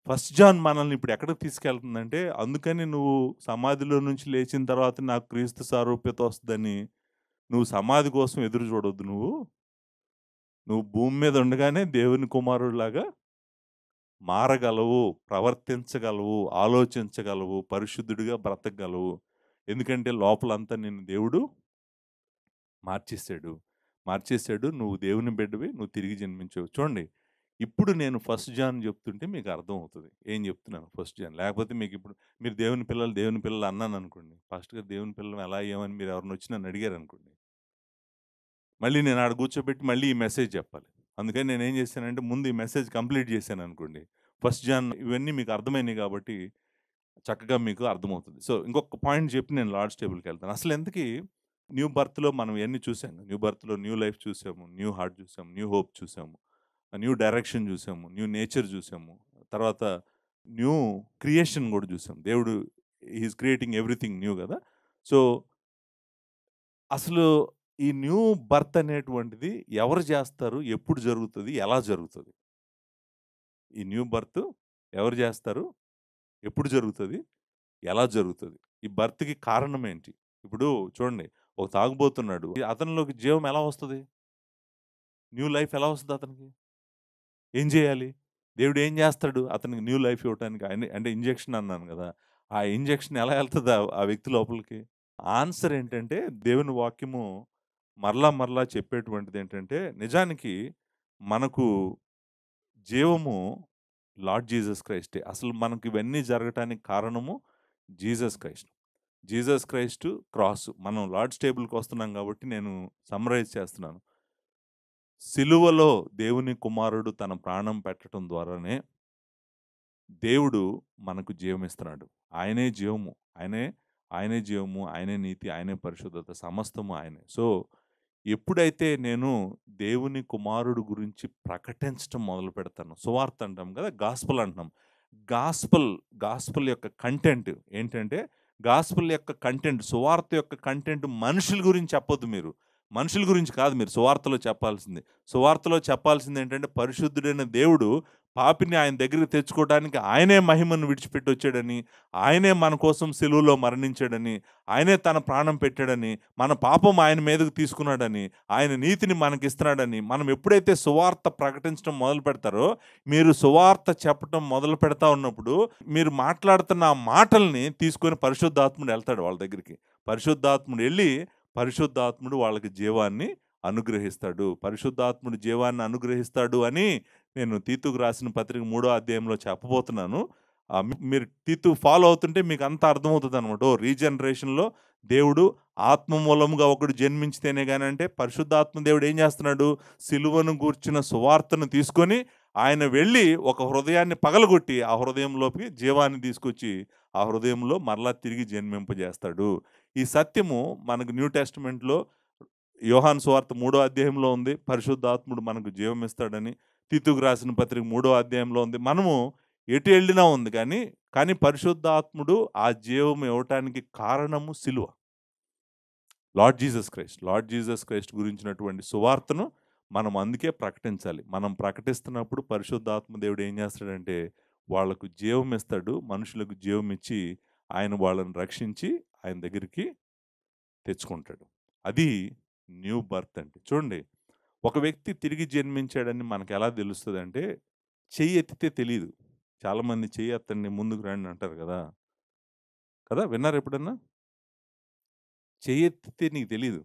ఫస్ట్ జాన్ మనల్ని ఇప్పుడు ఎక్కడికి తీసుకెళ్తుందంటే, అందుకని నువ్వు సమాధిలో నుంచి లేచిన తర్వాత నాకు క్రీస్తు సారూప్యత వస్తదని, నువ్వు సమాధి కోసం ఎదురు చూడొద్దు నువ్వు. నువ్వు భూమి మీద ఉండగానే దేవుని కుమారుడిలాగా మారగలవు, ప్రవర్తించగలవు, ఆలోచించగలవు, పరిశుద్ధుడిగా బ్రతకగలవు. ఎందుకంటే లోపలంతా నిన్ను దేవుడు మార్చేసాడు. మార్చేసాడు. నువ్వు దేవుని బిడ్డవి. నువ్వు తిరిగి జన్మించావు. చూడండి, ఇప్పుడు నేను ఫస్ట్ జాన్ చెప్తుంటే మీకు అర్థమవుతుంది ఏం చెప్తున్నాను ఫస్ట్ జాన్. లేకపోతే మీకు ఇప్పుడు మీరు దేవుని పిల్లలు అన్నాను అనుకోండి, పాస్టర్ గారు దేవుని పిల్లలు ఎలా అయ్యామని మీరు ఎవరిని వచ్చి నన్ను అడిగారు అనుకోండి, మళ్ళీ నేను ఆడ కూర్చోబెట్టి మళ్ళీ ఈ మెసేజ్ చెప్పాలి. అందుకని నేనేం చేశానంటే ముందు ఈ మెసేజ్ కంప్లీట్ చేశాను అనుకోండి, ఫస్ట్ జాన్ ఇవన్నీ మీకు అర్థమైనాయి కాబట్టి చక్కగా మీకు అర్థమవుతుంది. సో, ఇంకొక పాయింట్ చెప్పి నేను లార్డ్స్ టేబుల్‌కి వెళ్తాను. అసలు ఇంతకీ న్యూ బర్త్‌లో మనం ఇయన్నీ చూసాం. న్యూ బర్త్‌లో న్యూ లైఫ్ చూసాము, న్యూ హార్ట్ చూసాము, న్యూ హోప్ చూసాము, న్యూ డైరెక్షన్ చూసాము, న్యూ నేచర్ చూసాము. తర్వాత న్యూ క్రియేషన్ కూడా చూసాం. దేవుడు he is creating everything new కదా! సో, అసలు ఈ న్యూ బర్త్ అనేటువంటిది ఎవరు చేస్తారు? ఎప్పుడు జరుగుతది? ఎలా జరుగుతది? ఈ న్యూ బర్త్ ఎవరు చేస్తారు? ఎప్పుడు జరుగుతది? ఎలా జరుగుతది? ఈ బర్త్‌కి కారణం ఏంటి? ఇప్పుడు చూడండి, ఒక తాగుబోతున్నాడు. అతనిలోకి జీవం ఎలా వస్తది? న్యూ లైఫ్ ఎలా వస్తది అతనికి? ఏం చేయాలి? దేవుడు ఏం చేస్తాడు అతనికి న్యూ లైఫ్ ఇవ్వటానికి? అంటే ఇంజెక్షన్ అన్నాను గదా! ఆ ఇంజెక్షన్ ఎలా ఎళ్తది ఆ వ్యక్తి లోపలికి? ఆన్సర్ ఏంటంటే దేవుని వాక్యము మరలా మరలా చెప్పేటువంటిదేంటంటే, నిజానికి మనకు జీవము లార్డ్ జీసస్ క్రైస్టే. అసలు మనకి ఇవన్నీ జరగటానికి కారణము Jesus Christ. Jesus Christ cross. మనం లార్డ్స్ టేబుల్‌కి వస్తున్నాం కాబట్టి నేను సమ్మరైజ్ చేస్తున్నాను. సిలువలో దేవుని కుమారుడు తన ప్రాణం పెట్టటం ద్వారానే దేవుడు మనకు జీవమిస్తున్నాడు. ఆయనే జీవము. ఆయనే జీవము, ఆయనే నీతి, ఆయనే పరిశుద్ధత, సమస్తము ఆయనే. సో, ఎప్పుడైతే నేను దేవుని కుమారుడు గురించి ప్రకటించటం మొదలుపెడతానో, సువార్త అంటాం కదా! గాస్పెల్ అంటున్నాం. గాస్పెల్ గాస్పెల్ యొక్క కంటెంట్ ఏంటంటే, గాస్పెల్ యొక్క కంటెంట్, సువార్త యొక్క కంటెంట్ మనుషుల గురించి చెప్పొద్దు మీరు. మనుషుల గురించి కాదు మీరు సువార్తలో చెప్పాల్సింది. సువార్తలో చెప్పాల్సిందేంటంటే, పరిశుద్ధుడైన దేవుడు పాపిని ఆయన దగ్గరికి తెచ్చుకోవడానికి ఆయనే మహిమను విడిచిపెట్టొచ్చాడని, ఆయనే మన కోసం సిలువలో మరణించాడని, ఆయనే తన ప్రాణం పెట్టాడని, మన పాపం ఆయన మీదకు తీసుకున్నాడని, ఆయన నీతిని మనకిస్తున్నాడని, మనం ఎప్పుడైతే సువార్త ప్రకటించడం మొదలు పెడతారో, మీరు సువార్త చెప్పటం మొదలు పెడతా ఉన్నప్పుడు, మీరు మాట్లాడుతున్న ఆ మాటల్ని తీసుకొని పరిశుద్ధాత్ముడు ఎళ్తాడు వాళ్ళ దగ్గరికి. పరిశుద్ధాత్ముడు ఎళ్లి, పరిశుద్ధాత్ముడు వాళ్ళకి జీవాన్ని అనుగ్రహిస్తాడు. పరిశుద్ధాత్ముడు జీవాన్ని అనుగ్రహిస్తాడు అని నేను తీతుకు రాసిన పత్రిక 3వ అధ్యాయంలో చెప్పబోతున్నాను. మీరు తీతు ఫాలో అవుతుంటే మీకు అంతా అర్థమవుతుందనమాట. ఓహ్! రీజనరేషన్‌లో దేవుడు ఆత్మ మూలముగా ఒకడు జన్మించితేనే గాని అంటే పరిశుద్ధాత్మ దేవుడు ఏం చేస్తున్నాడు? సిలువను గూర్చిన సువార్తను తీసుకొని ఆయన వెళ్ళి ఒక హృదయాన్ని పగలగొట్టి ఆ హృదయంలోకి జీవాన్ని తీసుకొచ్చి ఆ హృదయంలో మరలా తిరిగి జన్మింపజేస్తాడు. ఈ సత్యము మనకు న్యూ టెస్టమెంట్‌లో యోహాను సువార్త 3వ అధ్యాయంలో ఉంది. పరిశుద్ధాత్ముడు మనకు జీవమిస్తాడని. తీతుకు రాసిన పత్రిక 3వ అధ్యాయంలో ఉంది. మనము ఎటు ఎళ్ళినా ఉంది కానీ పరిశుద్ధాత్ముడు ఆ జీవం ఇవ్వటానికి కారణము సిలువ. Lord Jesus Christ. Lord Jesus Christ గురించినటువంటి సువార్తను మనం అందుకే ప్రకటించాలి. మనం ప్రకటిస్తున్నప్పుడు పరిశుద్ధాత్మ దేవుడు ఏం చేస్తాడంటే వాళ్ళకు జీవం ఇస్తాడు. మనుషులకు జీవం ఇచ్చి ఆయన వాళ్ళని రక్షించి ఆయన దగ్గరికి తెచ్చుకుంటాడు. అది న్యూ బర్త్ అంటే. చూడండి, ఒక వ్యక్తి తిరిగి జన్మించాడని మనకెలా తెలుస్తదంటే, చెయ్యి ఎత్తితే తెలీదు. చాలామంది చెయ్యి ఎత్తండి, ముందుకు రండి అంటారు గదా! కదా! విన్నారా ఎప్పుడన్నా? చెయ్యెత్తితే నీకు తెలీదు.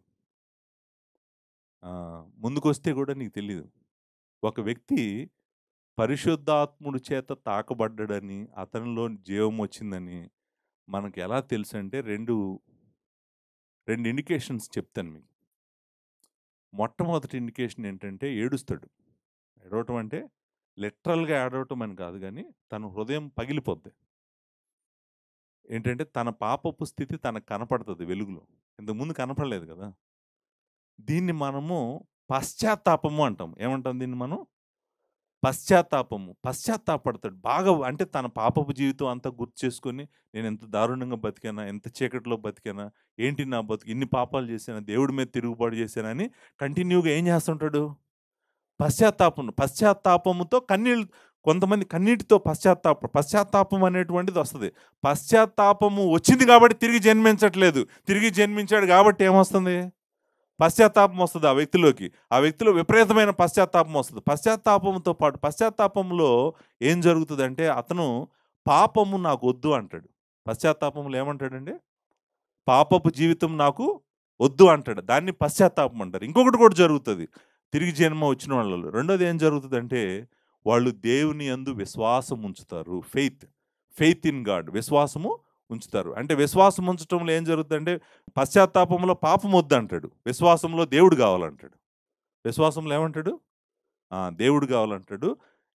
ముందుకొస్తే గూడా నీకు తెలీదు. ఒక వ్యక్తి పరిశుద్ధాత్ముడి చేత తాకబడ్డాడని, అతనిలో జీవం వచ్చిందని మనకెలా తెలుసంటే 2 ఇండికేషన్స్ చెప్తాను మీకు. మొట్టమొదటి ఇండికేషన్ ఏంటంటే ఏడుస్తాడు. ఏడవటం అంటే లిటరల్‌గా ఏడవటం అని కాదు గానీ, తన హృదయం పగిలిపోద్ది. ఏంటంటే తన పాపపు స్థితి తనకు కనపడతది వెలుగులో. ఇంతకుముందు కనపడలేదు గదా! దీన్ని మనము పశ్చాత్తాపము అంటాం. ఏమంటాం దీన్ని మనం? పశ్చాత్తాపము. పశ్చాత్తాపడతాడు. బాగా అంటే తన పాపపు జీవితం అంతా గుర్తు చేసుకొని, నేనెంత దారుణంగా బతికానా? ఎంత చీకటిలో బతికానా? ఏంటి నా బతుకు? ఇన్ని పాపాలు చేశానా? దేవుడి మీద తిరుగుబాటు చేశానని కంటిన్యూగా ఏం చేస్తుంటాడు? పశ్చాత్తాపముతో కన్నీళ్ళు, కొంతమంది కన్నీటితో పశ్చాత్తాపం అనేటువంటిది వస్తది. పశ్చాత్తాపము వచ్చింది కాబట్టి తిరిగి జన్మించట్లేదు. తిరిగి జన్మించాడు కాబట్టి ఏమొస్తుంది? పశ్చాత్తాపం వస్తది ఆ వ్యక్తిలోకి. ఆ వ్యక్తిలో విపరీతమైన పశ్చాత్తాపం వస్తది. పశ్చాత్తాపంతో పాటు పశ్చాత్తాపంలో ఏం జరుగుతదంటే అతను పాపము నాకొద్దు అంటాడు. పశ్చాత్తాపంలో ఏమంటాడండి? పాపపు జీవితం నాకు వద్దు అంటాడు. దాన్ని పశ్చాత్తాపం అంటారు. ఇంకొకటి కూడా జరుగుతది. తిరిగి జన్మ వచ్చిన వాళ్ళలో. రెండోది ఏం జరుగుతదంటే, వాళ్ళు దేవుని యందు విశ్వాసం ఉంచుతారు. ఫెయిత్ ఇన్ గాడ్, విశ్వాసము ఉంచుతారు. అంటే విశ్వాసం ఉంచటంలో ఏం జరుగుతుందంటే, పశ్చాత్తాపంలో పాపం వద్దంటాడు, విశ్వాసంలో దేవుడు కావాలంటాడు. విశ్వాసంలో ఏమంటాడు? దేవుడు కావాలంటాడు.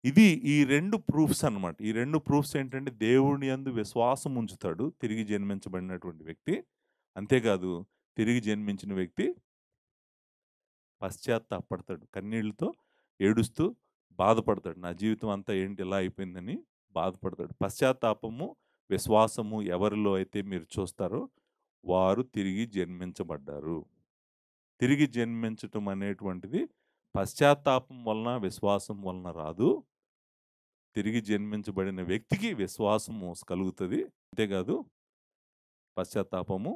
ఇది ఈ 2 ప్రూఫ్స్ అన్నమాట. ఈ 2 ప్రూఫ్స్ ఏంటంటే, దేవుని యందు విశ్వాసం ఉంచుతాడు తిరిగి జన్మించబడినటువంటి వ్యక్తి. అంతేకాదు, తిరిగి జన్మించిన వ్యక్తి పశ్చాత్తాపడతాడు. కన్నీళ్లతో ఏడుస్తూ బాధపడతాడు. నా జీవితం అంతా ఏంటి ఇలా అయిపోయిందని బాధపడతాడు. పశ్చాత్తాపము, విశ్వాసము ఎవరిలో అయితే మీరు చూస్తారో వారు తిరిగి జన్మించబడ్డారు. తిరిగి జన్మించటం అనేటువంటిది పశ్చాత్తాపం వలన, విశ్వాసం వలన రాదు. తిరిగి జన్మించబడిన వ్యక్తికి విశ్వాసము కలుగుతుంది. అంతేకాదు, పశ్చాత్తాపము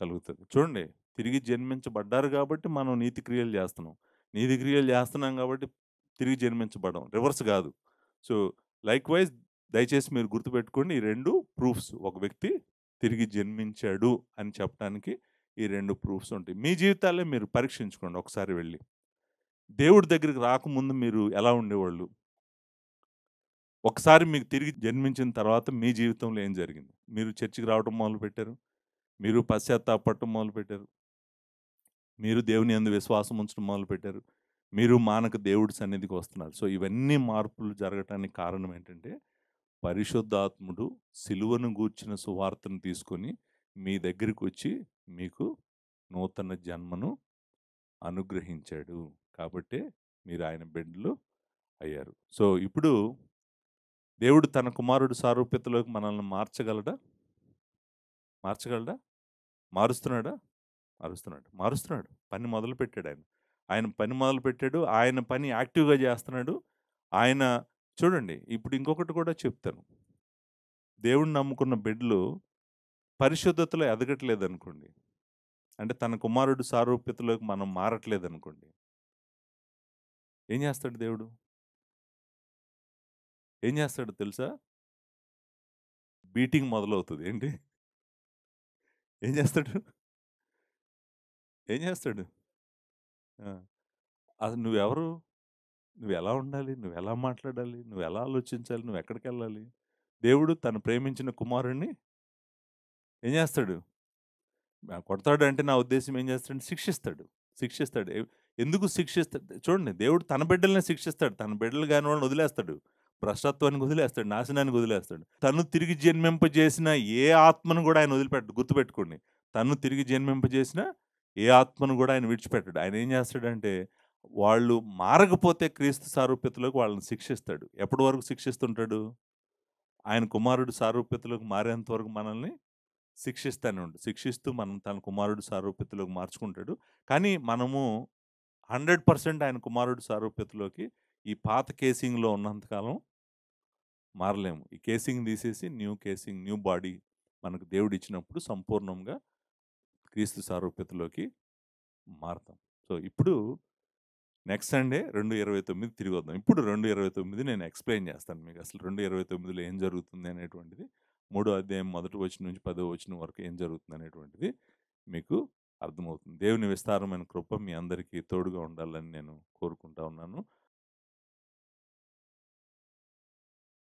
కలుగుతుంది. చూడండి, తిరిగి జన్మించబడ్డారు కాబట్టి మనం నీతి క్రియలు చేస్తున్నాం. నీతి క్రియలు చేస్తున్నాం కాబట్టి తిరిగి జన్మించబడడం, రివర్స్ కాదు. సో లైక్ వైజ్ దయచేసి మీరు గుర్తుపెట్టుకోండి, ఈ 2 ప్రూఫ్స్. ఒక వ్యక్తి తిరిగి జన్మించాడు అని చెప్పడానికి ఈ 2 ప్రూఫ్స్ ఉంటాయి. మీ జీవితాలే మీరు పరీక్షించుకోండి ఒకసారి వెళ్ళి. దేవుడి దగ్గరికి రాకముందు మీరు ఎలా ఉండేవాళ్ళు? ఒకసారి మీకు తిరిగి జన్మించిన తర్వాత మీ జీవితంలో ఏం జరిగింది? మీరు చర్చికి రావడం మొదలుపెట్టారు. మీరు పశ్చాత్తాపడటం మొదలుపెట్టారు. మీరు దేవుని యందు విశ్వాసం ఉంచడం మొదలుపెట్టారు. మీరు మానక దేవుడి సన్నిధికి వస్తున్నారు. సో ఇవన్నీ మార్పులు జరగటానికి కారణం ఏంటంటే, పరిశుద్ధాత్ముడు సిలువను గూర్చిన సువార్తను తీసుకొని మీ దగ్గరికి వచ్చి మీకు నూతన జన్మను అనుగ్రహించాడు. కాబట్టే మీరు ఆయన బిడ్డలు అయ్యారు. సో ఇప్పుడు దేవుడు తన కుమారుడు సారూప్యతలోకి మనల్ని మార్చగలడా? మార్చగలడా? మారుస్తున్నాడా? మారుస్తున్నాడు. పని మొదలుపెట్టాడు ఆయన. ఆయన పని మొదలుపెట్టాడు. ఆయన పని యాక్టివ్‌గా చేస్తున్నాడు. ఆయన చూడండి, ఇప్పుడు ఇంకొకటి కూడా చెప్తాను. దేవుడిని నమ్ముకున్న బిడ్డలు పరిశుద్ధతలో ఎదగట్లేదనుకోండి, అంటే తన కుమారుడు సారూప్యతలోకి మనం మారట్లేదనుకోండి, ఏం చేస్తాడు దేవుడు? ఏం చేస్తాడో తెలుసా? బీటింగ్ మొదలవుతది. ఏంటి? ఏం చేస్తాడు? ఏం చేస్తాడు? ఆ! అసలు నువ్వెవరు? నువ్వెలా ఉండాలి? నువ్వెలా మాట్లాడాలి? నువ్వెలా ఆలోచించాలి? నువ్వెక్కడికెళ్ళాలి? దేవుడు తను ప్రేమించిన కుమారుడిని ఏం చేస్తాడు? కొడతాడు అంటే నా ఉద్దేశ్యం ఏం చేస్తాడంటే శిక్షిస్తాడు. శిక్షిస్తాడు. ఎందుకు శిక్షిస్తాడు? చూడండి, దేవుడు తన బిడ్డలనే శిక్షిస్తాడు. తన బిడ్డలు కాని వాళ్ళని వదిలేస్తాడు. భ్రష్టత్వానికి వదిలేస్తాడు. నాశనానికి వదిలేస్తాడు. తను తిరిగి జన్మింపజేసిన ఏ ఆత్మను కూడా ఆయన వదిలిపెట్టడు. గుర్తుపెట్టుకోండి. తను తిరిగి జన్మింపజేసిన ఏ ఆత్మను కూడా ఆయన విడిచిపెట్టడు. ఆయన ఏం చేస్తాడంటే, వాళ్ళు మారకపోతే క్రీస్తు సారూప్యతలోకి వాళ్ళని శిక్షిస్తాడు. ఎప్పటి వరకు శిక్షిస్తుంటాడు? ఆయన కుమారుడు సారూప్యతలోకి మారేంత వరకు మనల్ని శిక్షిస్తానే ఉంటాడు. శిక్షిస్తూ మనం తన కుమారుడు సారూప్యతలోకి మార్చుకుంటాడు. కానీ మనము 100% ఆయన కుమారుడు సారూప్యతలోకి ఈ పాత కేసింగ్‌లో ఉన్నంత కాలం మారలేము. ఈ కేసింగ్ తీసేసి న్యూ కేసింగ్, న్యూ బాడీ మనకు దేవుడిచ్చినప్పుడు సంపూర్ణంగా క్రీస్తు సారూప్యతలోకి మారతాం. సో ఇప్పుడు నెక్స్ట్ సండే 2:29 తిరిగి వద్దాం. ఇప్పుడు 2:29 నేను ఎక్స్‌ప్లెయిన్ చేస్తాను మీకు. అసలు 2:29లో ఏం జరుగుతుంది అనేటువంటిది. 3వ అధ్యాయం మొదటి వచనం నుంచి 10వ వచనం వరకు ఏం జరుగుతుంది అనేటువంటిది మీకు అర్థమవుతుంది. దేవుని విస్తారమైన కృప మీ అందరికీ తోడుగా ఉండాలని నేను కోరుకుంటా ఉన్నాను.